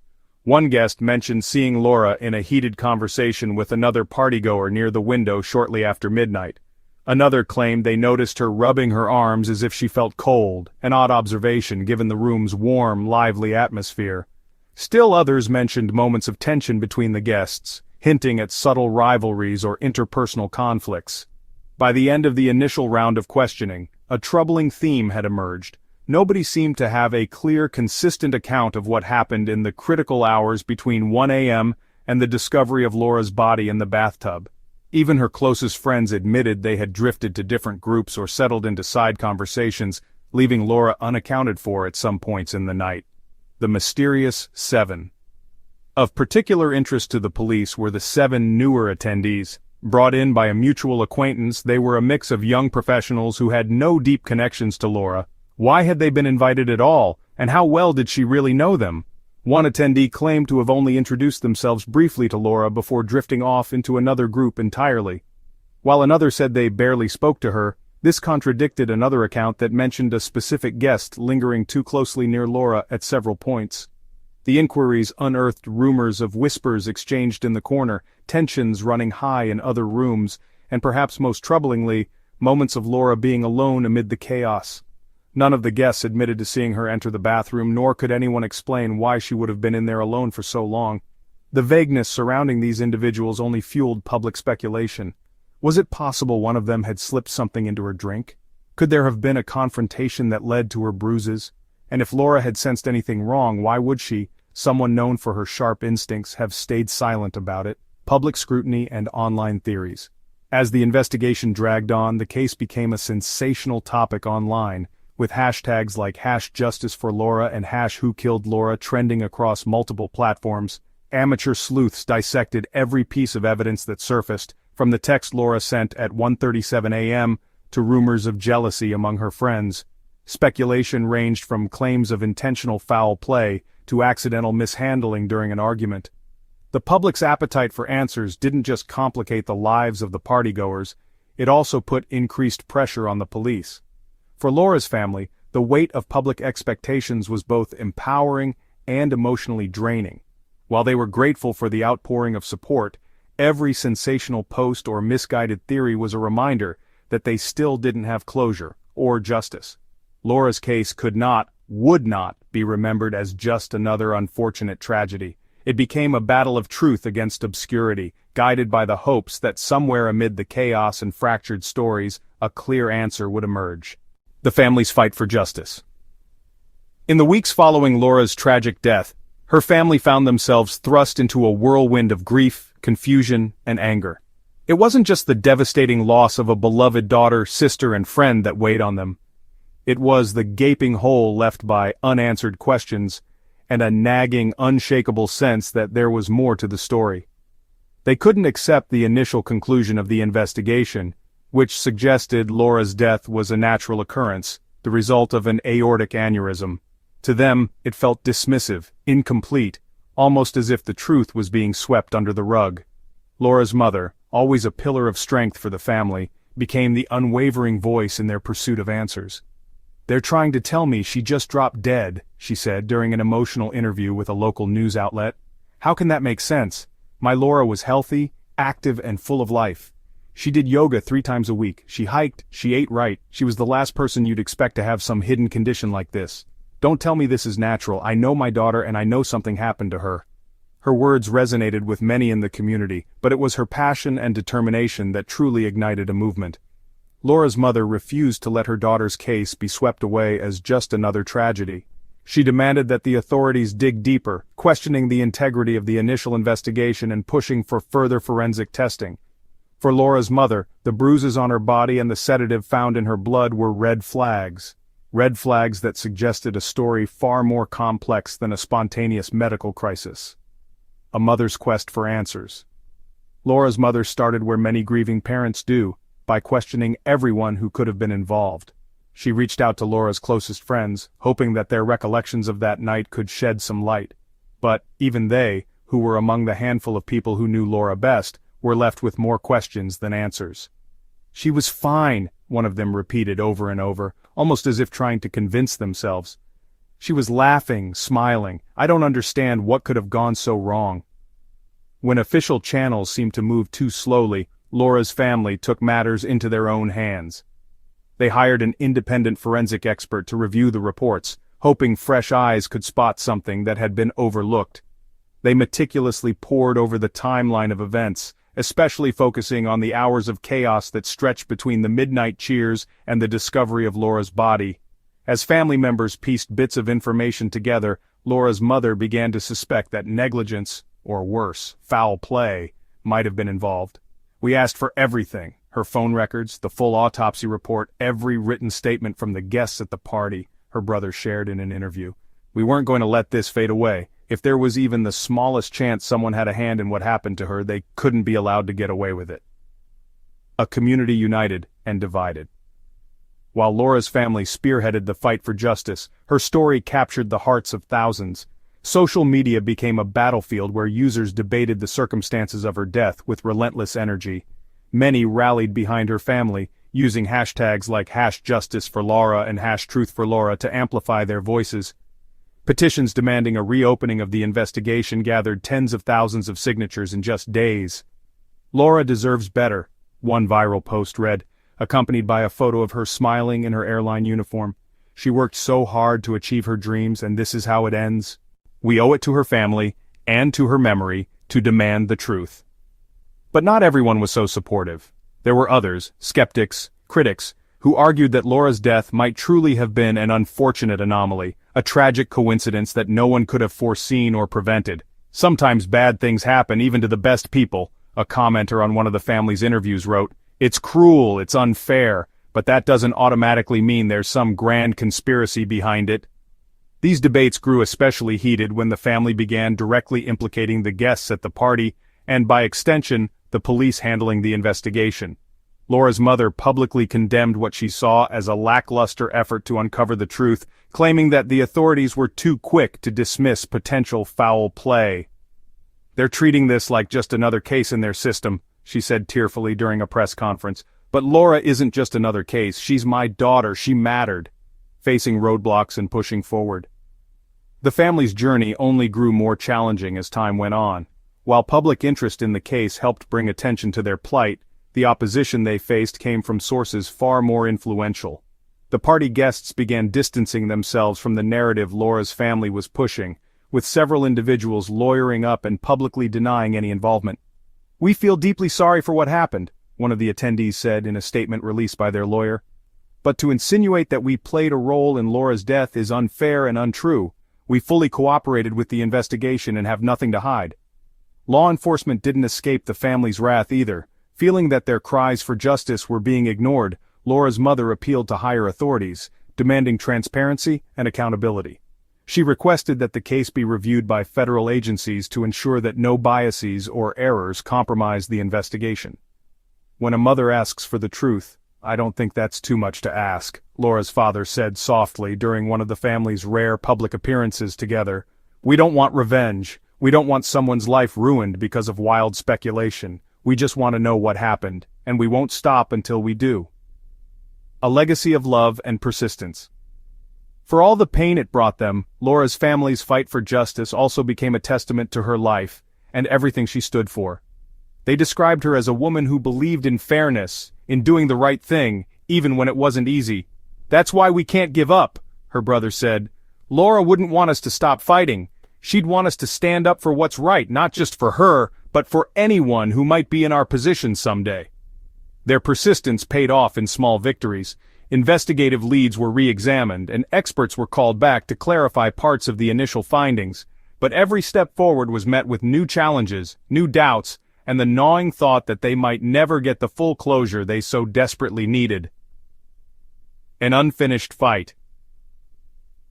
One guest mentioned seeing Laura in a heated conversation with another partygoer near the window shortly after midnight. Another claimed they noticed her rubbing her arms as if she felt cold, an odd observation given the room's warm, lively atmosphere. Still others mentioned moments of tension between the guests, hinting at subtle rivalries or interpersonal conflicts. By the end of the initial round of questioning, a troubling theme had emerged. Nobody seemed to have a clear, consistent account of what happened in the critical hours between 1 a.m. and the discovery of Laura's body in the bathtub. Even her closest friends admitted they had drifted to different groups or settled into side conversations, leaving Laura unaccounted for at some points in the night. The mysterious 7. Of particular interest to the police were the 7 newer attendees. Brought in by a mutual acquaintance, they were a mix of young professionals who had no deep connections to Laura. Why had they been invited at all, and how well did she really know them? One attendee claimed to have only introduced themselves briefly to Laura before drifting off into another group entirely. While another said they barely spoke to her, this contradicted another account that mentioned a specific guest lingering too closely near Laura at several points. The inquiries unearthed rumors of whispers exchanged in the corner, tensions running high in other rooms, and perhaps most troublingly, moments of Laura being alone amid the chaos. None of the guests admitted to seeing her enter the bathroom, nor could anyone explain why she would have been in there alone for so long. The vagueness surrounding these individuals only fueled public speculation. Was it possible one of them had slipped something into her drink? Could there have been a confrontation that led to her bruises? And if Laura had sensed anything wrong, why would she, someone known for her sharp instincts, have stayed silent about it? Public scrutiny and online theories. As the investigation dragged on, the case became a sensational topic online, with hashtags like #JusticeForLaura and #WhoKilledLaura trending across multiple platforms. Amateur sleuths dissected every piece of evidence that surfaced, from the text Laura sent at 1:37 a.m. to rumors of jealousy among her friends. Speculation ranged from claims of intentional foul play to accidental mishandling during an argument. The public's appetite for answers didn't just complicate the lives of the partygoers, it also put increased pressure on the police. For Laura's family, the weight of public expectations was both empowering and emotionally draining. While they were grateful for the outpouring of support, every sensational post or misguided theory was a reminder that they still didn't have closure or justice. Laura's case would not be remembered as just another unfortunate tragedy. It became a battle of truth against obscurity, guided by the hopes that somewhere amid the chaos and fractured stories, a clear answer would emerge. The family's fight for justice. In the weeks following Laura's tragic death, her family found themselves thrust into a whirlwind of grief, confusion, and anger. It wasn't just the devastating loss of a beloved daughter, sister, and friend that weighed on them. It was the gaping hole left by unanswered questions and a nagging, unshakable sense that there was more to the story. They couldn't accept the initial conclusion of the investigation, which suggested Laura's death was a natural occurrence, the result of an aortic aneurysm. To them, it felt dismissive, incomplete, almost as if the truth was being swept under the rug. Laura's mother, always a pillar of strength for the family, became the unwavering voice in their pursuit of answers. "They're trying to tell me she just dropped dead," she said during an emotional interview with a local news outlet. "How can that make sense? My Laura was healthy, active, and full of life. She did yoga 3 times a week, she hiked, she ate right, she was the last person you'd expect to have some hidden condition like this. Don't tell me this is natural, I know my daughter and I know something happened to her." Her words resonated with many in the community, but it was her passion and determination that truly ignited a movement. Laura's mother refused to let her daughter's case be swept away as just another tragedy. She demanded that the authorities dig deeper, questioning the integrity of the initial investigation and pushing for further forensic testing. For Laura's mother, the bruises on her body and the sedative found in her blood were red flags that suggested a story far more complex than a spontaneous medical crisis. A mother's quest for answers. Laura's mother started where many grieving parents do, by questioning everyone who could have been involved. She reached out to Laura's closest friends, hoping that their recollections of that night could shed some light. But even they, who were among the handful of people who knew Laura best, were left with more questions than answers. "She was fine," one of them repeated over and over, almost as if trying to convince themselves. She was laughing, smiling. I don't understand what could have gone so wrong. When official channels seemed to move too slowly, Laura's family took matters into their own hands. They hired an independent forensic expert to review the reports, hoping fresh eyes could spot something that had been overlooked. They meticulously pored over the timeline of events, especially focusing on the hours of chaos that stretched between the midnight cheers and the discovery of Laura's body. As family members pieced bits of information together, Laura's mother began to suspect that negligence, or worse, foul play, might have been involved. We asked for everything: her phone records, the full autopsy report, every written statement from the guests at the party, her brother shared in an interview. We weren't going to let this fade away. If there was even the smallest chance someone had a hand in what happened to her, they couldn't be allowed to get away with it. A community united and divided. While Laura's family spearheaded the fight for justice, her story captured the hearts of thousands. Social media became a battlefield where users debated the circumstances of her death with relentless energy. Many rallied behind her family, using hashtags like #JusticeForLaura and #TruthForLaura to amplify their voices. Petitions demanding a reopening of the investigation gathered tens of thousands of signatures in just days. "Laura deserves better," one viral post read, accompanied by a photo of her smiling in her airline uniform. "She worked so hard to achieve her dreams, and this is how it ends. We owe it to her family, and to her memory, to demand the truth." But not everyone was so supportive. There were others, skeptics, critics, who argued that Laura's death might truly have been an unfortunate anomaly, a tragic coincidence that no one could have foreseen or prevented. "Sometimes bad things happen even to the best people," a commenter on one of the family's interviews wrote. "It's cruel, it's unfair, but that doesn't automatically mean there's some grand conspiracy behind it." These debates grew especially heated when the family began directly implicating the guests at the party, and by extension, the police handling the investigation. Laura's mother publicly condemned what she saw as a lackluster effort to uncover the truth, claiming that the authorities were too quick to dismiss potential foul play. "They're treating this like just another case in their system," she said tearfully during a press conference. "But Laura isn't just another case, she's my daughter, she mattered," facing roadblocks and pushing forward. The family's journey only grew more challenging as time went on. While public interest in the case helped bring attention to their plight, the opposition they faced came from sources far more influential. The party guests began distancing themselves from the narrative Laura's family was pushing, with several individuals lawyering up and publicly denying any involvement. "We feel deeply sorry for what happened," one of the attendees said in a statement released by their lawyer. "But to insinuate that we played a role in Laura's death is unfair and untrue. We fully cooperated with the investigation and have nothing to hide." Law enforcement didn't escape the family's wrath either. Feeling that their cries for justice were being ignored, Laura's mother appealed to higher authorities, demanding transparency and accountability. She requested that the case be reviewed by federal agencies to ensure that no biases or errors compromised the investigation. "When a mother asks for the truth, I don't think that's too much to ask," Laura's father said softly during one of the family's rare public appearances together. "We don't want revenge. We don't want someone's life ruined because of wild speculation. We just want to know what happened, and we won't stop until we do." A legacy of love and persistence. For all the pain it brought them, Laura's family's fight for justice also became a testament to her life, and everything she stood for. They described her as a woman who believed in fairness, in doing the right thing, even when it wasn't easy. "That's why we can't give up," her brother said. "Laura wouldn't want us to stop fighting. She'd want us to stand up for what's right, not just for her, but for anyone who might be in our position someday." Their persistence paid off in small victories. Investigative leads were re-examined, and experts were called back to clarify parts of the initial findings. But every step forward was met with new challenges, new doubts, and the gnawing thought that they might never get the full closure they so desperately needed. An unfinished fight.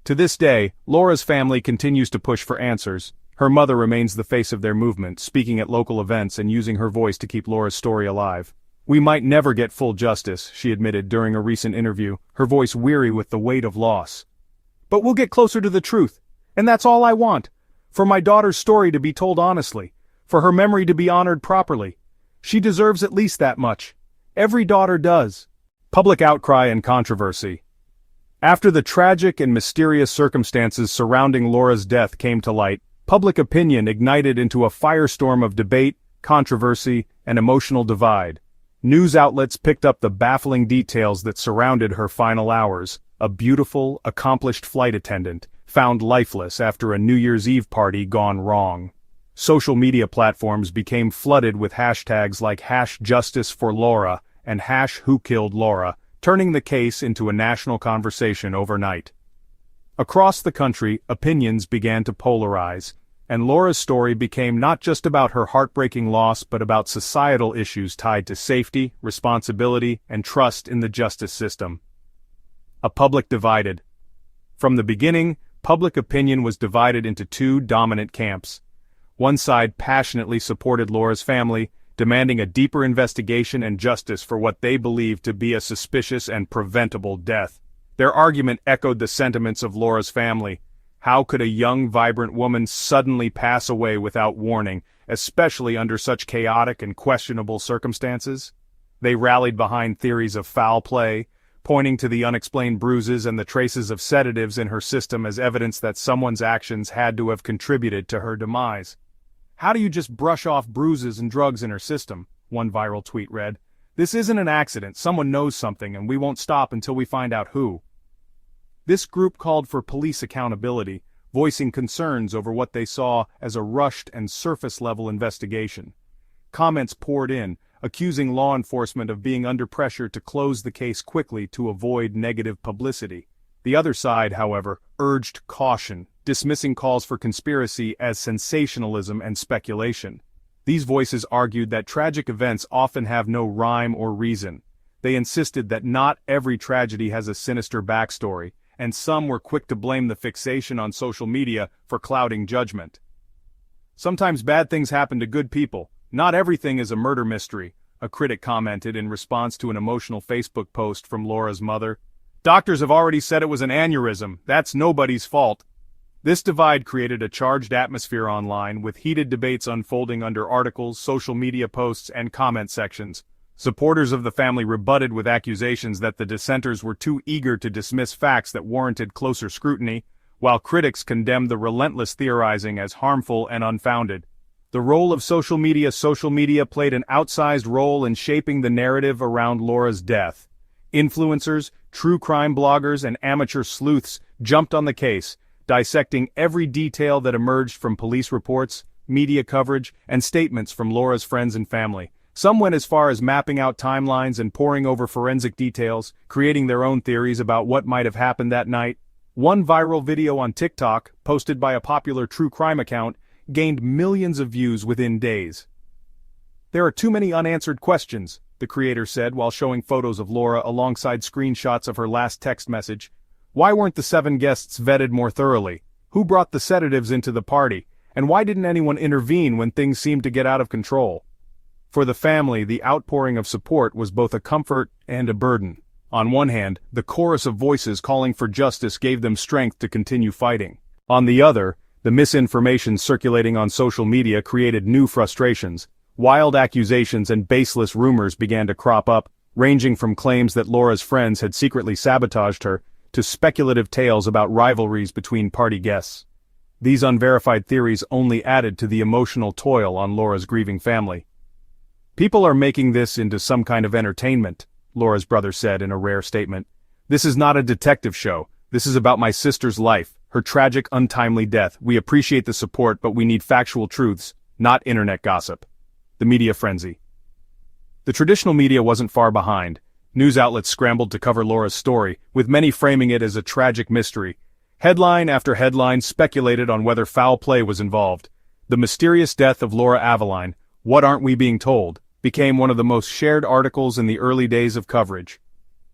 To this day, Laura's family continues to push for answers. Her mother remains the face of their movement, speaking at local events and using her voice to keep Laura's story alive. "We might never get full justice," she admitted during a recent interview, her voice weary with the weight of loss. "But we'll get closer to the truth, and that's all I want. For my daughter's story to be told honestly, for her memory to be honored properly. She deserves at least that much. Every daughter does." Public outcry and controversy. After the tragic and mysterious circumstances surrounding Laura's death came to light, public opinion ignited into a firestorm of debate, controversy, and emotional divide. News outlets picked up the baffling details that surrounded her final hours. A beautiful, accomplished flight attendant, found lifeless after a New Year's Eve party gone wrong. Social media platforms became flooded with hashtags like #JusticeForLaura and #WhoKilledLaura, turning the case into a national conversation overnight. Across the country, opinions began to polarize, and Laura's story became not just about her heartbreaking loss but about societal issues tied to safety, responsibility, and trust in the justice system. A public divided. From the beginning, public opinion was divided into two dominant camps. One side passionately supported Laura's family, demanding a deeper investigation and justice for what they believed to be a suspicious and preventable death. Their argument echoed the sentiments of Laura's family. How could a young, vibrant woman suddenly pass away without warning, especially under such chaotic and questionable circumstances? They rallied behind theories of foul play, pointing to the unexplained bruises and the traces of sedatives in her system as evidence that someone's actions had to have contributed to her demise. "How do you just brush off bruises and drugs in her system?" one viral tweet read. "This isn't an accident, someone knows something and we won't stop until we find out who." This group called for police accountability, voicing concerns over what they saw as a rushed and surface-level investigation. Comments poured in, accusing law enforcement of being under pressure to close the case quickly to avoid negative publicity. The other side, however, urged caution, dismissing calls for conspiracy as sensationalism and speculation. These voices argued that tragic events often have no rhyme or reason. They insisted that not every tragedy has a sinister backstory, and some were quick to blame the fixation on social media for clouding judgment. "Sometimes bad things happen to good people. Not everything is a murder mystery," a critic commented in response to an emotional Facebook post from Laura's mother. "Doctors have already said it was an aneurysm. That's nobody's fault." This divide created a charged atmosphere online, with heated debates unfolding under articles, social media posts, and comment sections. Supporters of the family rebutted with accusations that the dissenters were too eager to dismiss facts that warranted closer scrutiny, while critics condemned the relentless theorizing as harmful and unfounded. The role of social media played an outsized role in shaping the narrative around Laura's death. Influencers, true crime bloggers, and amateur sleuths jumped on the case, dissecting every detail that emerged from police reports, media coverage, and statements from Laura's friends and family. Some went as far as mapping out timelines and poring over forensic details, creating their own theories about what might have happened that night. One viral video on TikTok, posted by a popular true crime account, gained millions of views within days. "There are too many unanswered questions," the creator said while showing photos of Laura alongside screenshots of her last text message. "Why weren't the 7 guests vetted more thoroughly? Who brought the sedatives into the party? And why didn't anyone intervene when things seemed to get out of control?" For the family, the outpouring of support was both a comfort and a burden. On one hand, the chorus of voices calling for justice gave them strength to continue fighting. On the other, the misinformation circulating on social media created new frustrations. Wild accusations and baseless rumors began to crop up, ranging from claims that Laura's friends had secretly sabotaged her, to speculative tales about rivalries between party guests. These unverified theories only added to the emotional toil on Laura's grieving family. "People are making this into some kind of entertainment," Laura's brother said in a rare statement. "This is not a detective show. This is about my sister's life, her tragic, untimely death. We appreciate the support, but we need factual truths, not internet gossip." The media frenzy. The traditional media wasn't far behind. News outlets scrambled to cover Laura's story, with many framing it as a tragic mystery. Headline after headline speculated on whether foul play was involved. The mysterious death of Laura Aveline, what aren't we being told, became one of the most shared articles in the early days of coverage.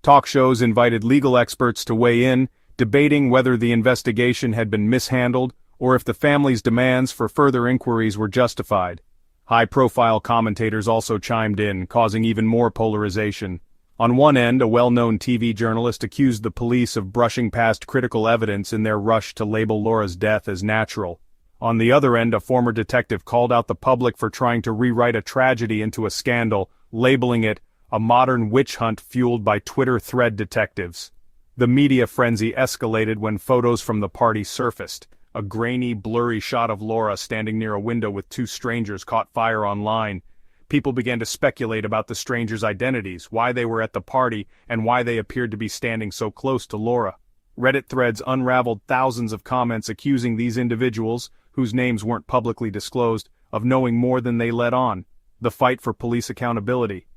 Talk shows invited legal experts to weigh in, debating whether the investigation had been mishandled or if the family's demands for further inquiries were justified. High-profile commentators also chimed in, causing even more polarization. On one end, a well-known TV journalist accused the police of brushing past critical evidence in their rush to label Laura's death as natural. On the other end, a former detective called out the public for trying to rewrite a tragedy into a scandal, labeling it a modern witch hunt fueled by Twitter thread detectives. The media frenzy escalated when photos from the party surfaced. A grainy, blurry shot of Laura standing near a window with two strangers caught fire online. People began to speculate about the strangers' identities, why they were at the party, and why they appeared to be standing so close to Laura. Reddit threads unraveled thousands of comments accusing these individuals, whose names weren't publicly disclosed, of knowing more than they let on. The fight for police accountability.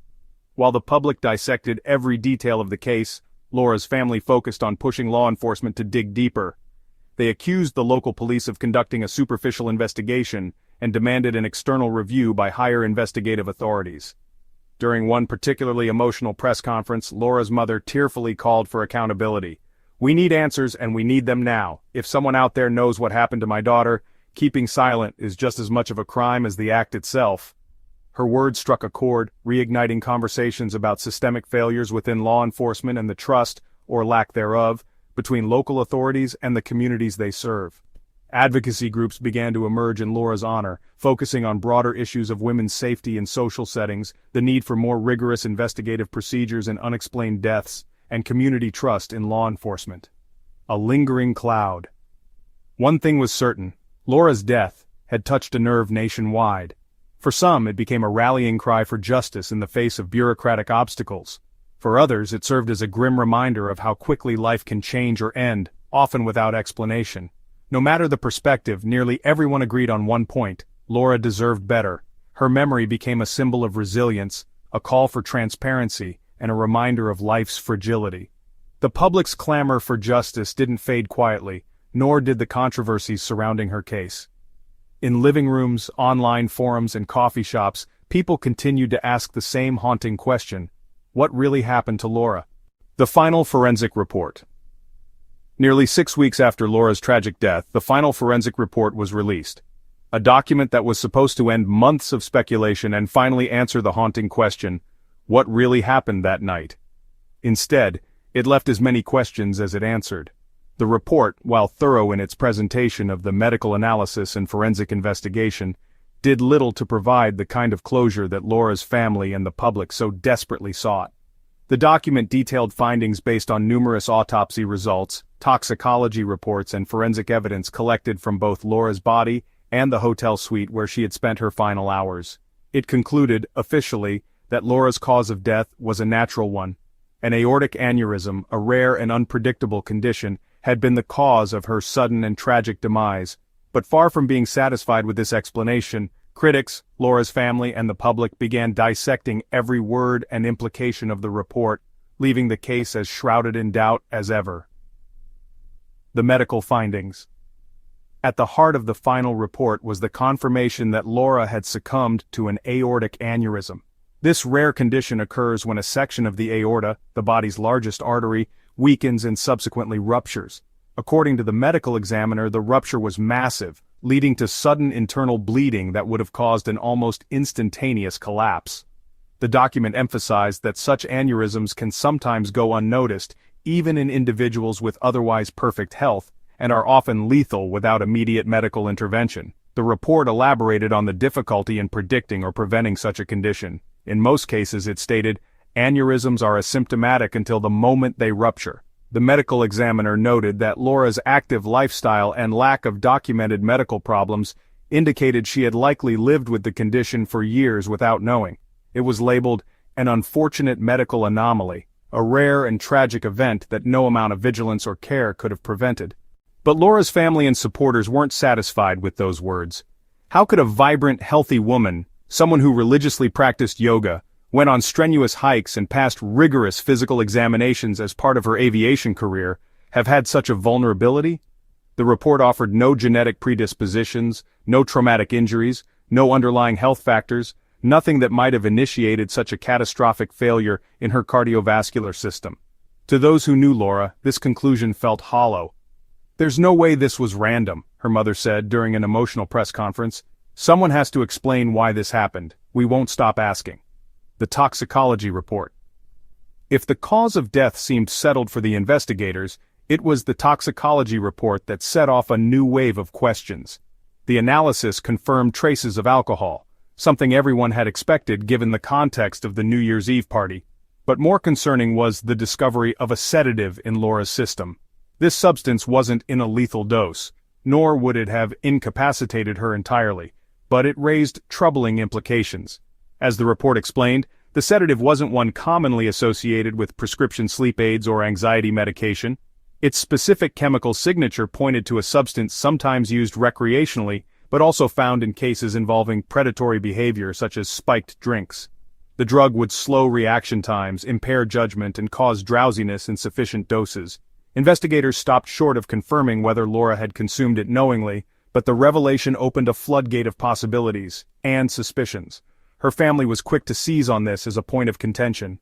While the public dissected every detail of the case, Laura's family focused on pushing law enforcement to dig deeper. They accused the local police of conducting a superficial investigation and demanded an external review by higher investigative authorities. During one particularly emotional press conference, Laura's mother tearfully called for accountability. "We need answers, and we need them now. If someone out there knows what happened to my daughter, keeping silent is just as much of a crime as the act itself." Her words struck a chord, reigniting conversations about systemic failures within law enforcement and the trust, or lack thereof, between local authorities and the communities they serve. Advocacy groups began to emerge in Laura's honor, focusing on broader issues of women's safety in social settings, the need for more rigorous investigative procedures in unexplained deaths, and community trust in law enforcement. A lingering cloud. One thing was certain: Laura's death had touched a nerve nationwide. For some, it became a rallying cry for justice in the face of bureaucratic obstacles. For others, it served as a grim reminder of how quickly life can change or end, often without explanation. No matter the perspective, nearly everyone agreed on one point: Laura deserved better. Her memory became a symbol of resilience, a call for transparency, and a reminder of life's fragility. The public's clamor for justice didn't fade quietly, nor did the controversies surrounding her case. In living rooms, online forums, and coffee shops, people continued to ask the same haunting question: what really happened to Laura? The final forensic report. Nearly 6 weeks after Laura's tragic death, the final forensic report was released. A document that was supposed to end months of speculation and finally answer the haunting question: what really happened that night? Instead, it left as many questions as it answered. The report, while thorough in its presentation of the medical analysis and forensic investigation, did little to provide the kind of closure that Laura's family and the public so desperately sought. The document detailed findings based on numerous autopsy results, toxicology reports, and forensic evidence collected from both Laura's body and the hotel suite where she had spent her final hours. It concluded, officially, that Laura's cause of death was a natural one. An aortic aneurysm, a rare and unpredictable condition, had been the cause of her sudden and tragic demise. But far from being satisfied with this explanation, critics, Laura's family, and the public began dissecting every word and implication of the report, leaving the case as shrouded in doubt as ever. The medical findings. At the heart of the final report was the confirmation that Laura had succumbed to an aortic aneurysm. This rare condition occurs when a section of the aorta, the body's largest artery, weakens and subsequently ruptures. According to the medical examiner, the rupture was massive, leading to sudden internal bleeding that would have caused an almost instantaneous collapse. The document emphasized that such aneurysms can sometimes go unnoticed, even in individuals with otherwise perfect health, and are often lethal without immediate medical intervention. The report elaborated on the difficulty in predicting or preventing such a condition. In most cases, it stated, aneurysms are asymptomatic until the moment they rupture. The medical examiner noted that Laura's active lifestyle and lack of documented medical problems indicated she had likely lived with the condition for years without knowing. It was labeled an unfortunate medical anomaly, a rare and tragic event that no amount of vigilance or care could have prevented. But Laura's family and supporters weren't satisfied with those words. How could a vibrant, healthy woman, someone who religiously practiced yoga, went on strenuous hikes and passed rigorous physical examinations as part of her aviation career, have had such a vulnerability? The report offered no genetic predispositions, no traumatic injuries, no underlying health factors, nothing that might have initiated such a catastrophic failure in her cardiovascular system. To those who knew Laura, this conclusion felt hollow. "There's no way this was random," her mother said during an emotional press conference. "Someone has to explain why this happened. We won't stop asking." The toxicology report. If the cause of death seemed settled for the investigators, it was the toxicology report that set off a new wave of questions. The analysis confirmed traces of alcohol, something everyone had expected given the context of the New Year's Eve party. But more concerning was the discovery of a sedative in Laura's system. This substance wasn't in a lethal dose, nor would it have incapacitated her entirely, but it raised troubling implications. As the report explained, the sedative wasn't one commonly associated with prescription sleep aids or anxiety medication. Its specific chemical signature pointed to a substance sometimes used recreationally, but also found in cases involving predatory behavior such as spiked drinks. The drug would slow reaction times, impair judgment, and cause drowsiness in sufficient doses. Investigators stopped short of confirming whether Laura had consumed it knowingly, but the revelation opened a floodgate of possibilities and suspicions. Her family was quick to seize on this as a point of contention.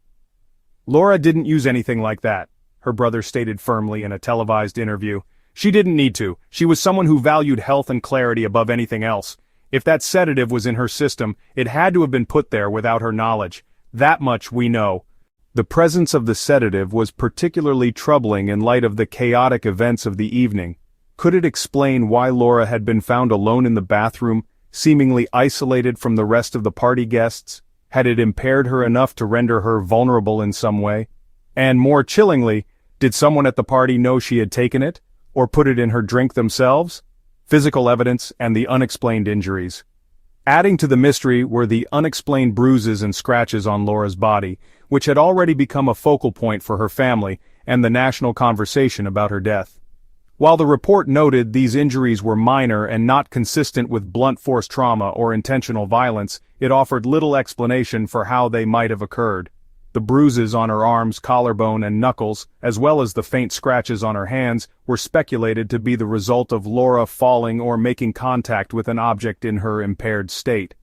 "Laura didn't use anything like that," her brother stated firmly in a televised interview. "She didn't need to. She was someone who valued health and clarity above anything else. If that sedative was in her system, it had to have been put there without her knowledge. That much we know." The presence of the sedative was particularly troubling in light of the chaotic events of the evening. Could it explain why Laura had been found alone in the bathroom, seemingly isolated from the rest of the party guests? Had it impaired her enough to render her vulnerable in some way? And more chillingly, did someone at the party know she had taken it, or put it in her drink themselves? Physical evidence and the unexplained injuries. Adding to the mystery were the unexplained bruises and scratches on Laura's body, which had already become a focal point for her family and the national conversation about her death. While the report noted these injuries were minor and not consistent with blunt force trauma or intentional violence, it offered little explanation for how they might have occurred. The bruises on her arms, collarbone, and knuckles, as well as the faint scratches on her hands, were speculated to be the result of Laura falling or making contact with an object in her impaired state.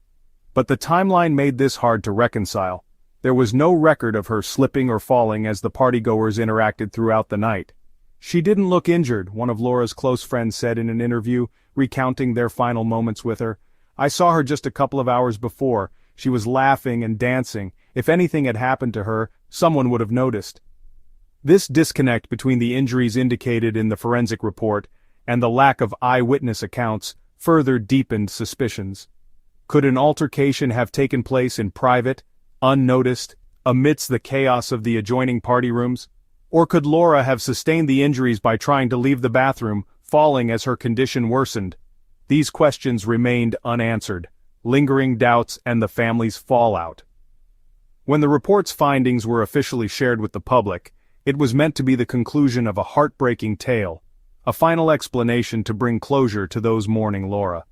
But the timeline made this hard to reconcile. There was no record of her slipping or falling as the partygoers interacted throughout the night. "She didn't look injured," one of Laura's close friends said in an interview, recounting their final moments with her. "I saw her just a couple of hours before. She was laughing and dancing. If anything had happened to her, someone would have noticed." This disconnect between the injuries indicated in the forensic report and the lack of eyewitness accounts further deepened suspicions. Could an altercation have taken place in private, unnoticed, amidst the chaos of the adjoining party rooms? Or could Laura have sustained the injuries by trying to leave the bathroom, falling as her condition worsened? These questions remained unanswered, lingering doubts and the family's fallout. When the report's findings were officially shared with the public, it was meant to be the conclusion of a heartbreaking tale, a final explanation to bring closure to those mourning Laura.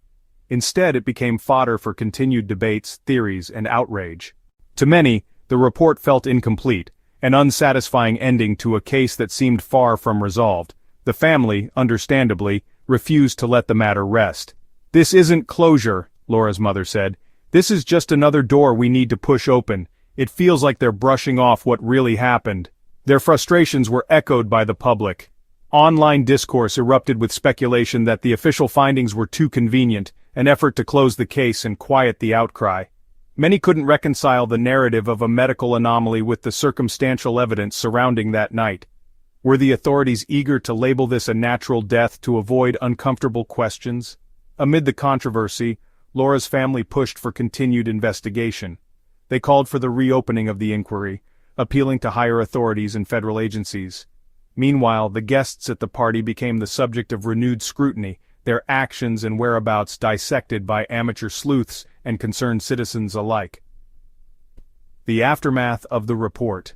Instead, it became fodder for continued debates, theories, and outrage. To many, the report felt incomplete, an unsatisfying ending to a case that seemed far from resolved. The family, understandably, refused to let the matter rest. "This isn't closure," Laura's mother said. "This is just another door we need to push open. It feels like they're brushing off what really happened." Their frustrations were echoed by the public. Online discourse erupted with speculation that the official findings were too convenient, an effort to close the case and quiet the outcry. Many couldn't reconcile the narrative of a medical anomaly with the circumstantial evidence surrounding that night. Were the authorities eager to label this a natural death to avoid uncomfortable questions? Amid the controversy, Laura's family pushed for continued investigation. They called for the reopening of the inquiry, appealing to higher authorities and federal agencies. Meanwhile, the guests at the party became the subject of renewed scrutiny, their actions and whereabouts dissected by amateur sleuths and concerned citizens alike. The aftermath of the report.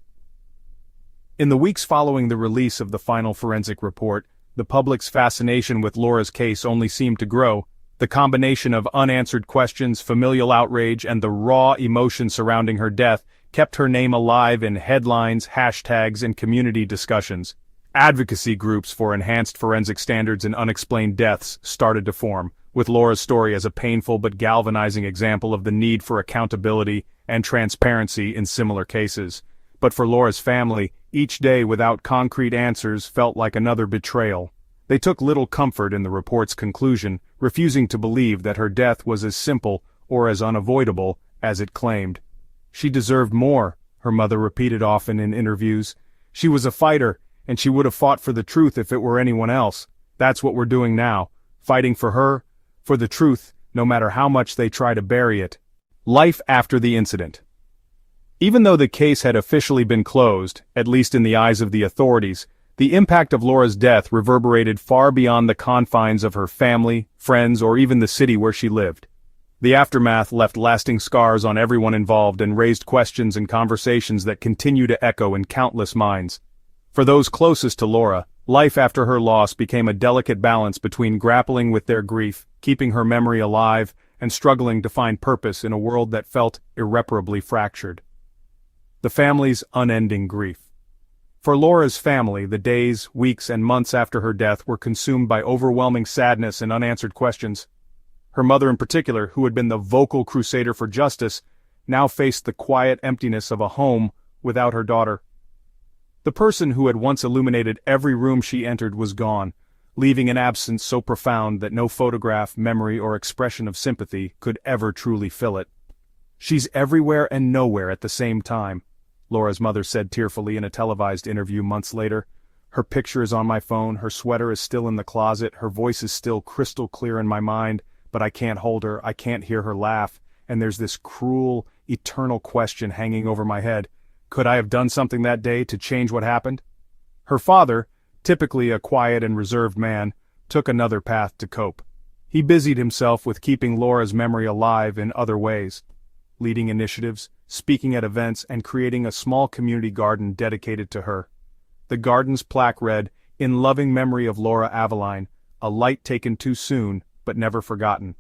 In the weeks following the release of the final forensic report, the public's fascination with Laura's case only seemed to grow. The combination of unanswered questions, familial outrage, and the raw emotion surrounding her death kept her name alive in headlines, hashtags, and community discussions. Advocacy groups for enhanced forensic standards in unexplained deaths started to form, with Laura's story as a painful but galvanizing example of the need for accountability and transparency in similar cases. But for Laura's family, each day without concrete answers felt like another betrayal. They took little comfort in the report's conclusion, refusing to believe that her death was as simple or as unavoidable as it claimed. "She deserved more," her mother repeated often in interviews. "She was a fighter, and she would have fought for the truth if it were anyone else. That's what we're doing now, fighting for her, for the truth, no matter how much they try to bury it." Life after the incident. Even though the case had officially been closed, at least in the eyes of the authorities, the impact of Laura's death reverberated far beyond the confines of her family, friends, or even the city where she lived. The aftermath left lasting scars on everyone involved and raised questions and conversations that continue to echo in countless minds. For those closest to Laura, life after her loss became a delicate balance between grappling with their grief, keeping her memory alive, and struggling to find purpose in a world that felt irreparably fractured. The family's unending grief. For Laura's family, the days, weeks, and months after her death were consumed by overwhelming sadness and unanswered questions. Her mother in particular, who had been the vocal crusader for justice, now faced the quiet emptiness of a home without her daughter. The person who had once illuminated every room she entered was gone, leaving an absence so profound that no photograph, memory, or expression of sympathy could ever truly fill it. "She's everywhere and nowhere at the same time," Laura's mother said tearfully in a televised interview months later. "Her picture is on my phone, her sweater is still in the closet, her voice is still crystal clear in my mind, but I can't hold her, I can't hear her laugh, and there's this cruel, eternal question hanging over my head. Could I have done something that day to change what happened?" Her father, typically a quiet and reserved man, took another path to cope. He busied himself with keeping Laura's memory alive in other ways, leading initiatives, speaking at events, and creating a small community garden dedicated to her. The garden's plaque read, "In loving memory of Laura Aveline, a light taken too soon, but never forgotten."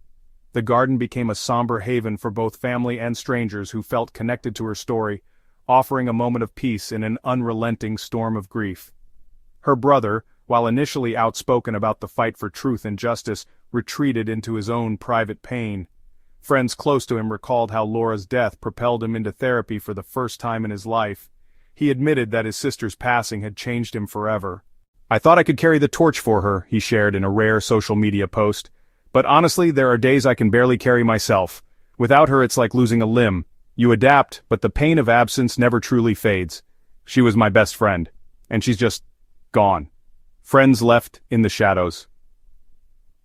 The garden became a somber haven for both family and strangers who felt connected to her story, offering a moment of peace in an unrelenting storm of grief. Her brother, while initially outspoken about the fight for truth and justice, retreated into his own private pain. Friends close to him recalled how Laura's death propelled him into therapy for the first time in his life. He admitted that his sister's passing had changed him forever. "I thought I could carry the torch for her," he shared in a rare social media post. "But honestly, there are days I can barely carry myself. Without her it's like losing a limb. You adapt, but the pain of absence never truly fades. She was my best friend, and she's just gone." Friends left in the shadows.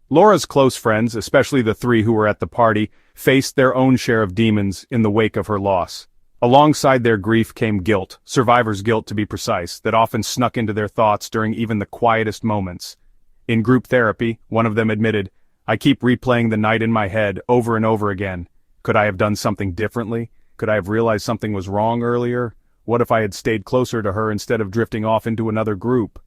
Laura's close friends, especially the three who were at the party, faced their own share of demons in the wake of her loss. Alongside their grief came guilt, survivor's guilt to be precise, that often snuck into their thoughts during even the quietest moments. In group therapy, one of them admitted, "I keep replaying the night in my head over and over again. Could I have done something differently? Could I have realized something was wrong earlier? What if I had stayed closer to her instead of drifting off into another group?"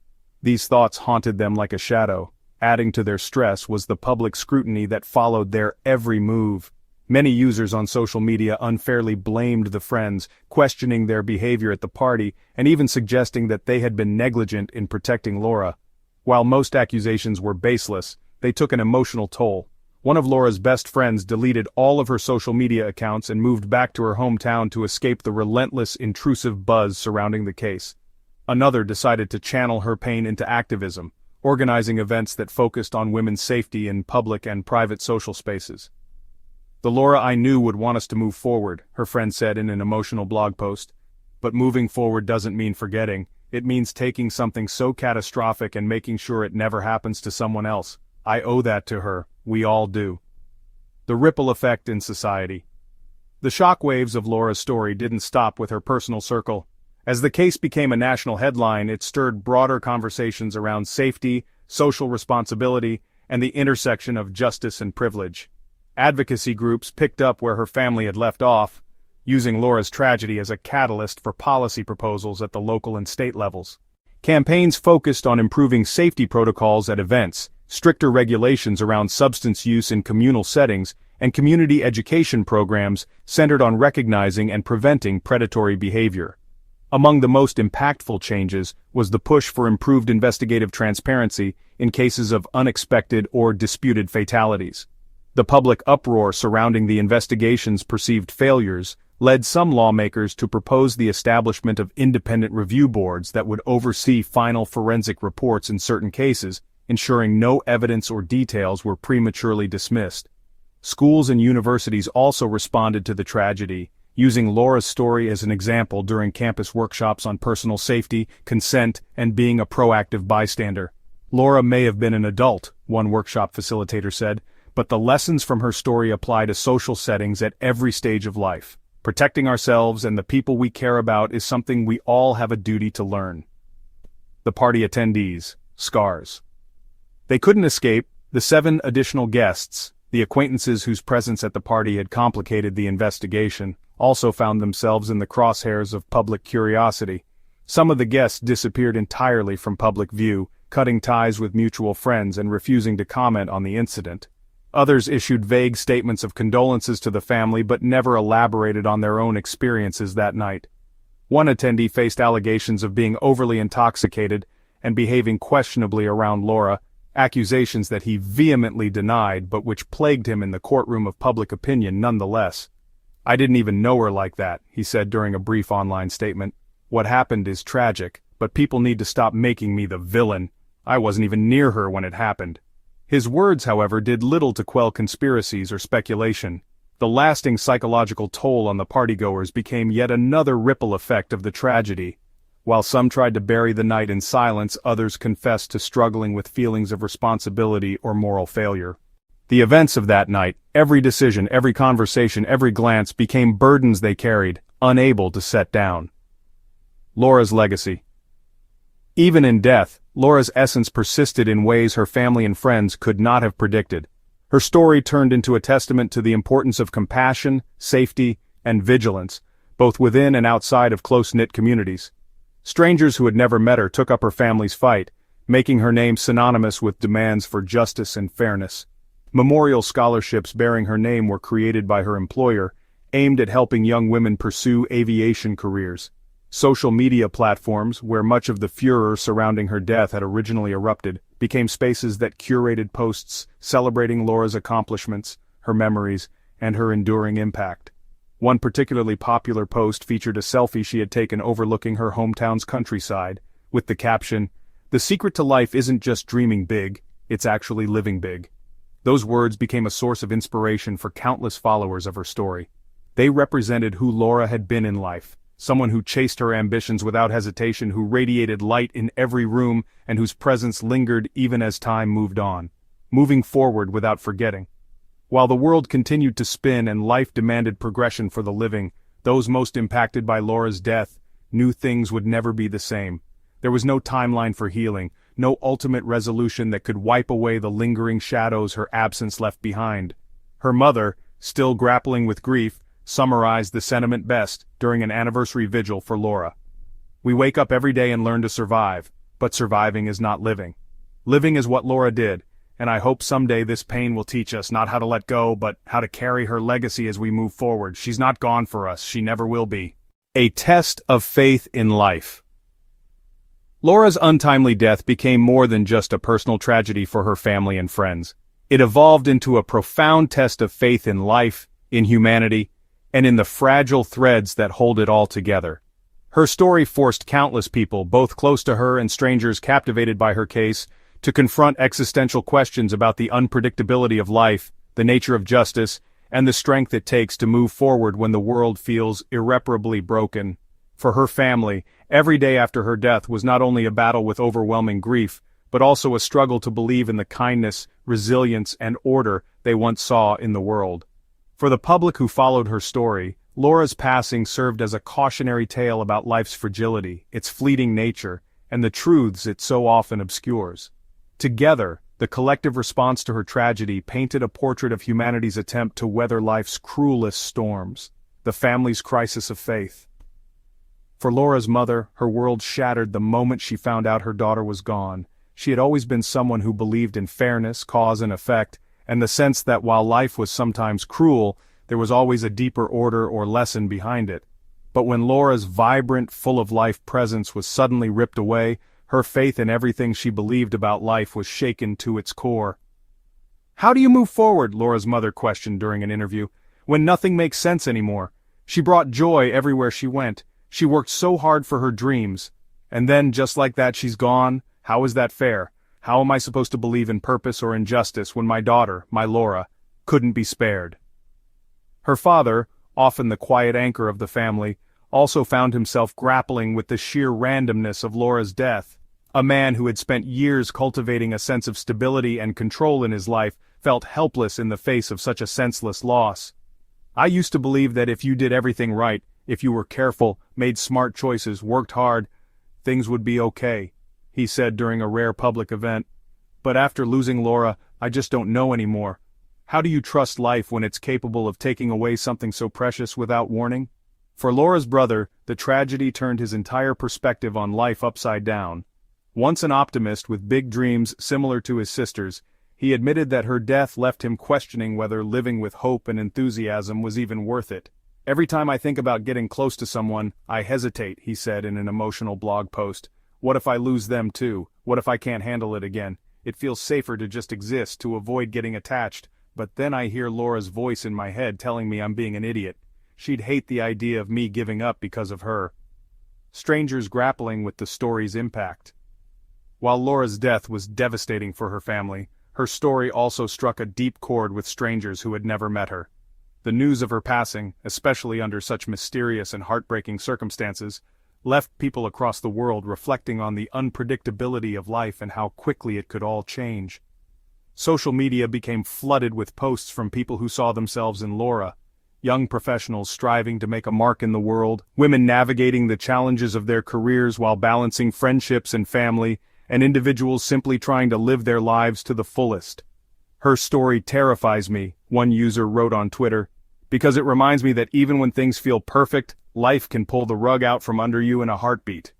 These thoughts haunted them like a shadow. Adding to their stress was the public scrutiny that followed their every move. Many users on social media unfairly blamed the friends, questioning their behavior at the party, and even suggesting that they had been negligent in protecting Laura. While most accusations were baseless, they took an emotional toll. One of Laura's best friends deleted all of her social media accounts and moved back to her hometown to escape the relentless, intrusive buzz surrounding the case. Another decided to channel her pain into activism, organizing events that focused on women's safety in public and private social spaces. "The Laura I knew would want us to move forward," her friend said in an emotional blog post. "But moving forward doesn't mean forgetting. It means taking something so catastrophic and making sure it never happens to someone else. I owe that to her. We all do." The ripple effect in society. The shockwaves of Laura's story didn't stop with her personal circle. As the case became a national headline, it stirred broader conversations around safety, social responsibility, and the intersection of justice and privilege. Advocacy groups picked up where her family had left off, using Laura's tragedy as a catalyst for policy proposals at the local and state levels. Campaigns focused on improving safety protocols at events, stricter regulations around substance use in communal settings, and community education programs centered on recognizing and preventing predatory behavior. Among the most impactful changes was the push for improved investigative transparency in cases of unexpected or disputed fatalities. The public uproar surrounding the investigation's perceived failures led some lawmakers to propose the establishment of independent review boards that would oversee final forensic reports in certain cases, ensuring no evidence or details were prematurely dismissed. Schools and universities also responded to the tragedy, using Laura's story as an example during campus workshops on personal safety, consent, and being a proactive bystander. "Laura may have been an adult," one workshop facilitator said, but the lessons from her story apply to social settings at every stage of life. Protecting ourselves and the people we care about is something we all have a duty to learn. The party attendees, scars. They couldn't escape. The 7 additional guests, the acquaintances whose presence at the party had complicated the investigation, also found themselves in the crosshairs of public curiosity. Some of the guests disappeared entirely from public view, cutting ties with mutual friends and refusing to comment on the incident. Others issued vague statements of condolences to the family but never elaborated on their own experiences that night. One attendee faced allegations of being overly intoxicated and behaving questionably around Laura, accusations that he vehemently denied but which plagued him in the courtroom of public opinion nonetheless. "I didn't even know her like that," he said during a brief online statement. "What happened is tragic, but people need to stop making me the villain. I wasn't even near her when it happened." His words, however, did little to quell conspiracies or speculation. The lasting psychological toll on the partygoers became yet another ripple effect of the tragedy. While some tried to bury the night in silence, others confessed to struggling with feelings of responsibility or moral failure. The events of that night, every decision, every conversation, every glance, became burdens they carried, unable to set down. Laura's legacy. Even in death, Laura's essence persisted in ways her family and friends could not have predicted. Her story turned into a testament to the importance of compassion, safety, and vigilance, both within and outside of close-knit communities. Strangers who had never met her took up her family's fight, making her name synonymous with demands for justice and fairness. Memorial scholarships bearing her name were created by her employer, aimed at helping young women pursue aviation careers. Social media platforms, where much of the furor surrounding her death had originally erupted, became spaces that curated posts celebrating Laura's accomplishments, her memories, and her enduring impact. One particularly popular post featured a selfie she had taken overlooking her hometown's countryside, with the caption, "The secret to life isn't just dreaming big, it's actually living big." Those words became a source of inspiration for countless followers of her story. They represented who Laura had been in life. Someone who chased her ambitions without hesitation, who radiated light in every room, and whose presence lingered even as time moved on, moving forward without forgetting. While the world continued to spin and life demanded progression for the living, those most impacted by Laura's death knew things would never be the same. There was no timeline for healing, no ultimate resolution that could wipe away the lingering shadows her absence left behind. Her mother, still grappling with grief, summarized the sentiment best during an anniversary vigil for Laura. "We wake up every day and learn to survive, but surviving is not living. Living is what Laura did, and I hope someday this pain will teach us not how to let go, but how to carry her legacy as we move forward. She's not gone for us, she never will be." A test of faith in life. Laura's untimely death became more than just a personal tragedy for her family and friends. It evolved into a profound test of faith in life, in humanity, and in the fragile threads that hold it all together. Her story forced countless people, both close to her and strangers captivated by her case, to confront existential questions about the unpredictability of life, the nature of justice, and the strength it takes to move forward when the world feels irreparably broken. For her family, every day after her death was not only a battle with overwhelming grief, but also a struggle to believe in the kindness, resilience, and order they once saw in the world. For the public who followed her story, Laura's passing served as a cautionary tale about life's fragility, its fleeting nature, and the truths it so often obscures. Together, the collective response to her tragedy painted a portrait of humanity's attempt to weather life's cruelest storms, the family's crisis of faith. For Laura's mother, her world shattered the moment she found out her daughter was gone. She had always been someone who believed in fairness, cause and effect, and the sense that while life was sometimes cruel, there was always a deeper order or lesson behind it. But when Laura's vibrant, full-of-life presence was suddenly ripped away, her faith in everything she believed about life was shaken to its core. "How do you move forward?" Laura's mother questioned during an interview, "when nothing makes sense anymore? She brought joy everywhere she went. She worked so hard for her dreams. And then, just like that, she's gone? How is that fair? How am I supposed to believe in purpose or injustice when my daughter, my Laura, couldn't be spared?" Her father, often the quiet anchor of the family, also found himself grappling with the sheer randomness of Laura's death. A man who had spent years cultivating a sense of stability and control in his life felt helpless in the face of such a senseless loss. "I used to believe that if you did everything right, if you were careful, made smart choices, worked hard, things would be okay," he said during a rare public event. "But after losing Laura, I just don't know anymore. How do you trust life when it's capable of taking away something so precious without warning?" For Laura's brother, the tragedy turned his entire perspective on life upside down. Once an optimist with big dreams similar to his sister's, he admitted that her death left him questioning whether living with hope and enthusiasm was even worth it. "Every time I think about getting close to someone, I hesitate," he said in an emotional blog post. "What if I lose them too? What if I can't handle it again? It feels safer to just exist, to avoid getting attached, but then I hear Laura's voice in my head telling me I'm being an idiot. She'd hate the idea of me giving up because of her." Strangers grappling with the story's impact. While Laura's death was devastating for her family, her story also struck a deep chord with strangers who had never met her. The news of her passing, especially under such mysterious and heartbreaking circumstances, left people across the world reflecting on the unpredictability of life and how quickly it could all change. Social media became flooded with posts from people who saw themselves in Laura. Young professionals striving to make a mark in the world, women navigating the challenges of their careers while balancing friendships and family, and individuals simply trying to live their lives to the fullest. "Her story terrifies me," one user wrote on Twitter, "because it reminds me that even when things feel perfect, life can pull the rug out from under you in a heartbeat.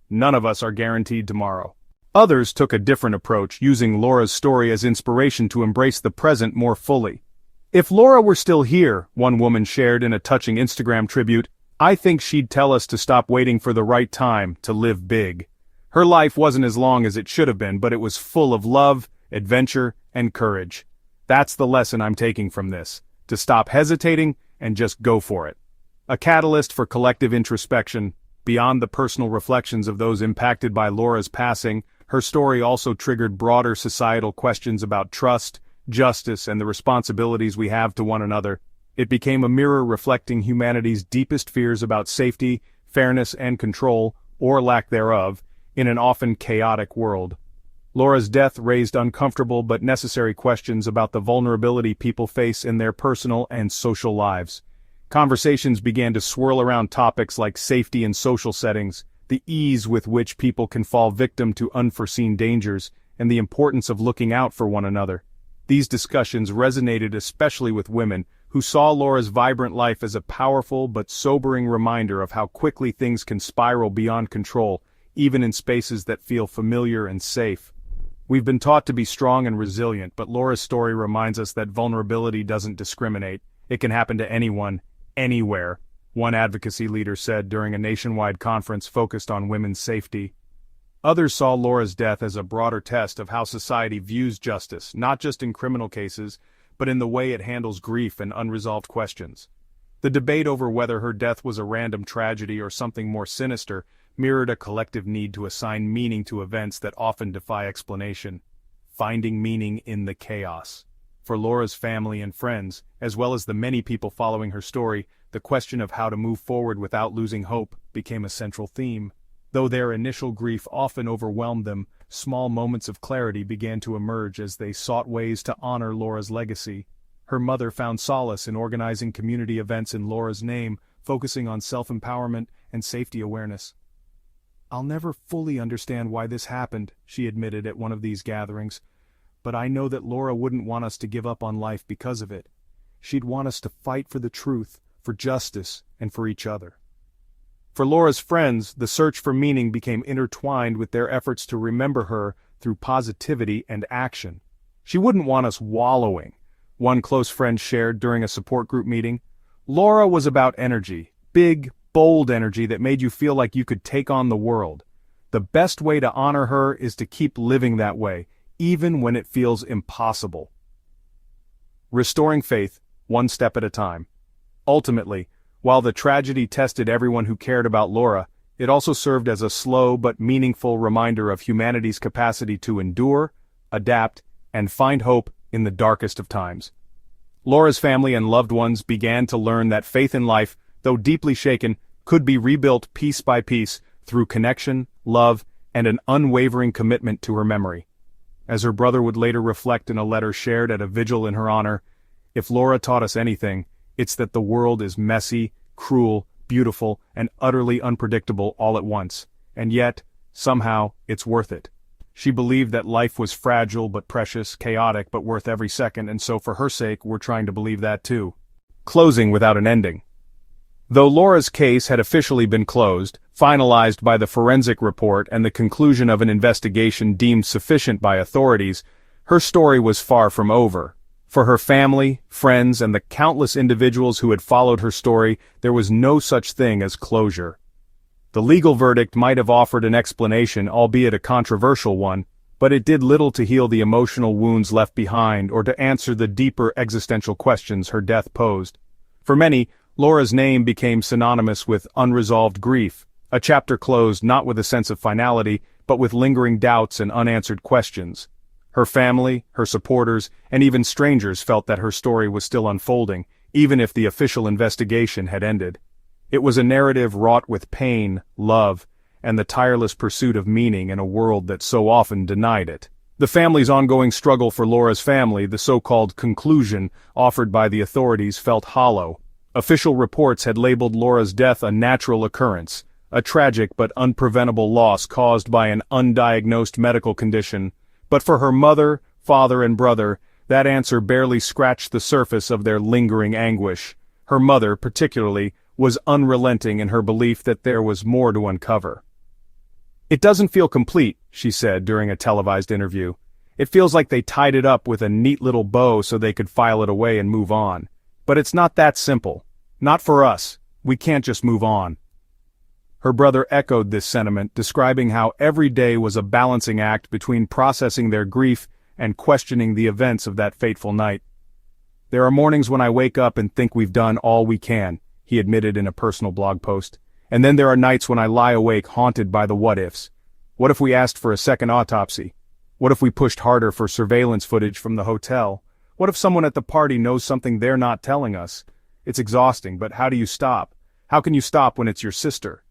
None of us are guaranteed tomorrow." Others took a different approach, using Laura's story as inspiration to embrace the present more fully. "If Laura were still here," one woman shared in a touching Instagram tribute, "I think she'd tell us to stop waiting for the right time, to live big. Her life wasn't as long as it should have been, but it was full of love, adventure, and courage. That's the lesson I'm taking from this, to stop hesitating and just go for it." A catalyst for collective introspection. Beyond the personal reflections of those impacted by Laura's passing, her story also triggered broader societal questions about trust, justice, and the responsibilities we have to one another. It became a mirror reflecting humanity's deepest fears about safety, fairness, and control, or lack thereof, in an often chaotic world. Laura's death raised uncomfortable but necessary questions about the vulnerability people face in their personal and social lives. Conversations began to swirl around topics like safety in social settings, the ease with which people can fall victim to unforeseen dangers, and the importance of looking out for one another. These discussions resonated especially with women, who saw Laura's vibrant life as a powerful but sobering reminder of how quickly things can spiral beyond control, even in spaces that feel familiar and safe. We've been taught to be strong and resilient, but Laura's story reminds us that vulnerability doesn't discriminate. It can happen to anyone, anywhere, one advocacy leader said during a nationwide conference focused on women's safety. Others saw Laura's death as a broader test of how society views justice, not just in criminal cases, but in the way it handles grief and unresolved questions. The debate over whether her death was a random tragedy or something more sinister mirrored a collective need to assign meaning to events that often defy explanation. Finding meaning in the chaos. For Laura's family and friends, as well as the many people following her story, the question of how to move forward without losing hope became a central theme. Though their initial grief often overwhelmed them, small moments of clarity began to emerge as they sought ways to honor Laura's legacy. Her mother found solace in organizing community events in Laura's name, focusing on self-empowerment and safety awareness. "I'll never fully understand why this happened," she admitted at one of these gatherings, "but I know that Laura wouldn't want us to give up on life because of it. She'd want us to fight for the truth, for justice, and for each other." For Laura's friends, the search for meaning became intertwined with their efforts to remember her through positivity and action. "She wouldn't want us wallowing," one close friend shared during a support group meeting. "Laura was about energy, big, bold energy that made you feel like you could take on the world. The best way to honor her is to keep living that way, even when it feels impossible." Restoring faith, one step at a time. Ultimately, while the tragedy tested everyone who cared about Laura, it also served as a slow but meaningful reminder of humanity's capacity to endure, adapt, and find hope in the darkest of times. Laura's family and loved ones began to learn that faith in life, though deeply shaken, could be rebuilt piece by piece through connection, love, and an unwavering commitment to her memory. As her brother would later reflect in a letter shared at a vigil in her honor, "If Laura taught us anything, it's that the world is messy, cruel, beautiful, and utterly unpredictable all at once, and yet, somehow, it's worth it." She believed that life was fragile but precious, chaotic but worth every second, and so for her sake we're trying to believe that too. Closing without an ending. Though Laura's case had officially been closed, finalized by the forensic report and the conclusion of an investigation deemed sufficient by authorities, her story was far from over. For her family, friends, and the countless individuals who had followed her story, there was no such thing as closure. The legal verdict might have offered an explanation, albeit a controversial one, but it did little to heal the emotional wounds left behind or to answer the deeper existential questions her death posed. For many, Laura's name became synonymous with unresolved grief, a chapter closed not with a sense of finality, but with lingering doubts and unanswered questions. Her family, her supporters, and even strangers felt that her story was still unfolding, even if the official investigation had ended. It was a narrative wrought with pain, love, and the tireless pursuit of meaning in a world that so often denied it. The family's ongoing struggle for Laura's family, the so-called conclusion offered by the authorities, felt hollow. Official reports had labeled Laura's death a natural occurrence, a tragic but unpreventable loss caused by an undiagnosed medical condition. But for her mother, father, and brother, that answer barely scratched the surface of their lingering anguish. Her mother, particularly, was unrelenting in her belief that there was more to uncover. "It doesn't feel complete," she said during a televised interview. "It feels like they tied it up with a neat little bow so they could file it away and move on. But it's not that simple. Not for us. We can't just move on." Her brother echoed this sentiment, describing how every day was a balancing act between processing their grief and questioning the events of that fateful night. "There are mornings when I wake up and think we've done all we can," he admitted in a personal blog post. "And then there are nights when I lie awake haunted by the what-ifs. What if we asked for a second autopsy? What if we pushed harder for surveillance footage from the hotel? What if someone at the party knows something they're not telling us? It's exhausting, but how do you stop? How can you stop when it's your sister?"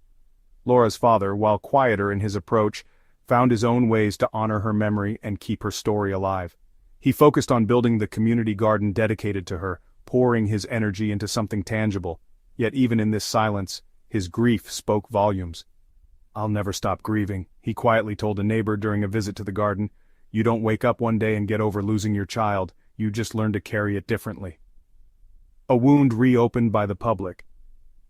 Laura's father, while quieter in his approach, found his own ways to honor her memory and keep her story alive. He focused on building the community garden dedicated to her, pouring his energy into something tangible. Yet even in this silence, his grief spoke volumes. "I'll never stop grieving," he quietly told a neighbor during a visit to the garden. "You don't wake up one day and get over losing your child, you just learn to carry it differently." A wound reopened by the public.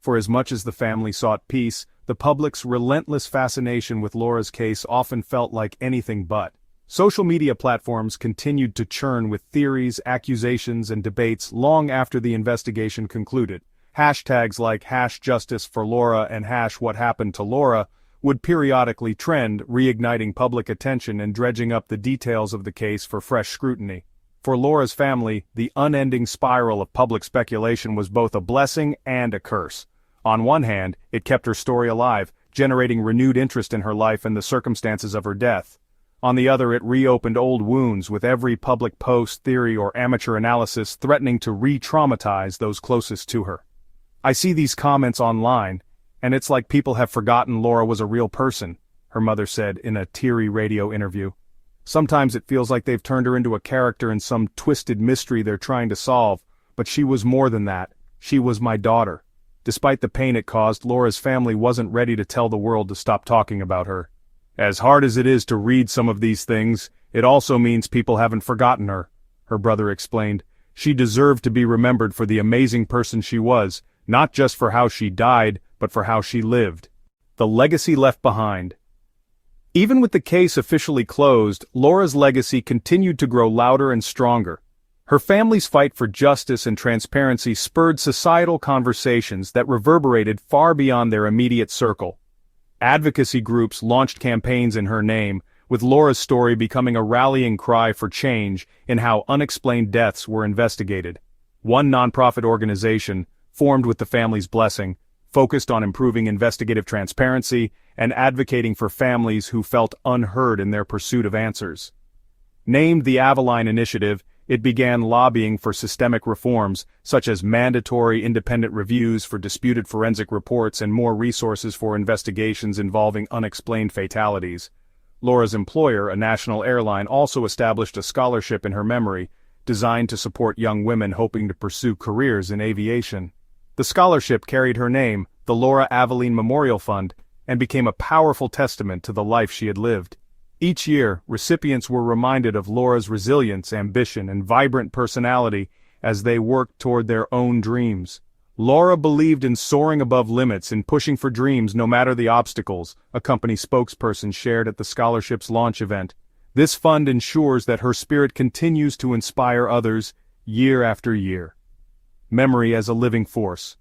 For as much as the family sought peace, the public's relentless fascination with Laura's case often felt like anything but. Social media platforms continued to churn with theories, accusations, and debates long after the investigation concluded. Hashtags like #JusticeForLaura and #WhatHappenedToLaura would periodically trend, reigniting public attention and dredging up the details of the case for fresh scrutiny. For Laura's family, the unending spiral of public speculation was both a blessing and a curse. On one hand, it kept her story alive, generating renewed interest in her life and the circumstances of her death. On the other, it reopened old wounds, with every public post, theory, or amateur analysis threatening to re-traumatize those closest to her. "I see these comments online, and it's like people have forgotten Laura was a real person," her mother said in a teary radio interview. "Sometimes it feels like they've turned her into a character in some twisted mystery they're trying to solve, but she was more than that. She was my daughter." Despite the pain it caused, Laura's family wasn't ready to tell the world to stop talking about her. "As hard as it is to read some of these things, it also means people haven't forgotten her," her brother explained. "She deserved to be remembered for the amazing person she was, not just for how she died, but for how she lived." The legacy left behind. Even with the case officially closed, Laura's legacy continued to grow louder and stronger. Her family's fight for justice and transparency spurred societal conversations that reverberated far beyond their immediate circle. Advocacy groups launched campaigns in her name, with Laura's story becoming a rallying cry for change in how unexplained deaths were investigated. One nonprofit organization, formed with the family's blessing, focused on improving investigative transparency and advocating for families who felt unheard in their pursuit of answers. Named the Aveline Initiative, it began lobbying for systemic reforms, such as mandatory independent reviews for disputed forensic reports and more resources for investigations involving unexplained fatalities. Laura's employer, a national airline, also established a scholarship in her memory, designed to support young women hoping to pursue careers in aviation. The scholarship carried her name, the Laura Aveline Memorial Fund, and became a powerful testament to the life she had lived. Each year, recipients were reminded of Laura's resilience, ambition, and vibrant personality as they worked toward their own dreams. Laura believed in soaring above limits and pushing for dreams no matter the obstacles, a company spokesperson shared at the scholarship's launch event. This fund ensures that her spirit continues to inspire others year after year. Memory as a living force.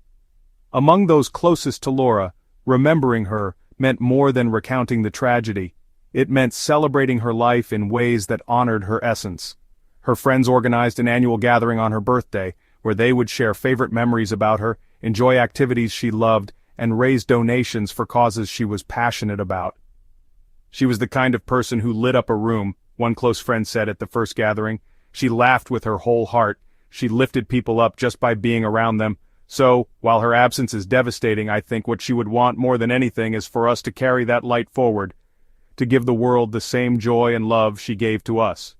Among those closest to Laura, remembering her meant more than recounting the tragedy. It meant celebrating her life in ways that honored her essence. Her friends organized an annual gathering on her birthday, where they would share favorite memories about her, enjoy activities she loved, and raise donations for causes she was passionate about. She was the kind of person who lit up a room, one close friend said at the first gathering. She laughed with her whole heart. She lifted people up just by being around them. So, while her absence is devastating, I think what she would want more than anything is for us to carry that light forward, to give the world the same joy and love she gave to us.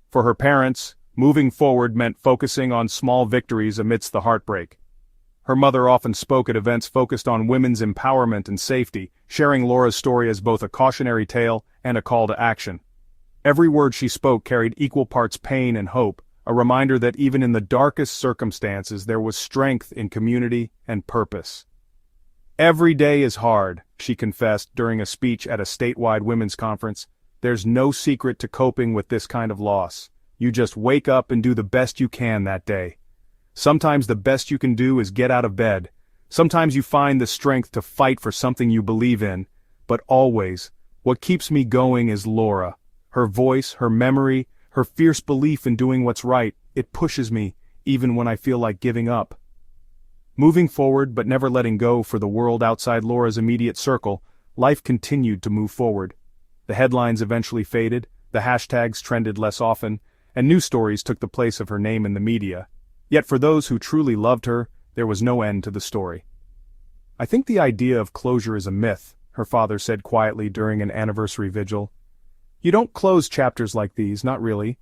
For her parents, moving forward meant focusing on small victories amidst the heartbreak. Her mother often spoke at events focused on women's empowerment and safety, sharing Laura's story as both a cautionary tale and a call to action. Every word she spoke carried equal parts pain and hope, a reminder that even in the darkest circumstances there was strength in community and purpose. "Every day is hard," she confessed during a speech at a statewide women's conference. "There's no secret to coping with this kind of loss. You just wake up and do the best you can that day. Sometimes the best you can do is get out of bed. Sometimes you find the strength to fight for something you believe in. But always, what keeps me going is Laura. Her voice, her memory, her fierce belief in doing what's right. It pushes me, even when I feel like giving up." Moving forward but never letting go for the world outside Laura's immediate circle, life continued to move forward. The headlines eventually faded, the hashtags trended less often, and news stories took the place of her name in the media. Yet for those who truly loved her, there was no end to the story. "I think the idea of closure is a myth," her father said quietly during an anniversary vigil. "You don't close chapters like these, not really.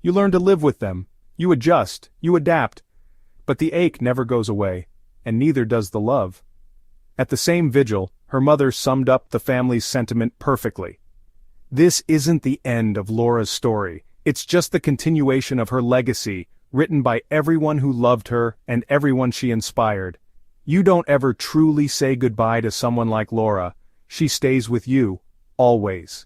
You learn to live with them. You adjust, you adapt. But the ache never goes away, and neither does the love." At the same vigil, her mother summed up the family's sentiment perfectly. "This isn't the end of Laura's story. It's just the continuation of her legacy, written by everyone who loved her and everyone she inspired. You don't ever truly say goodbye to someone like Laura. She stays with you, always."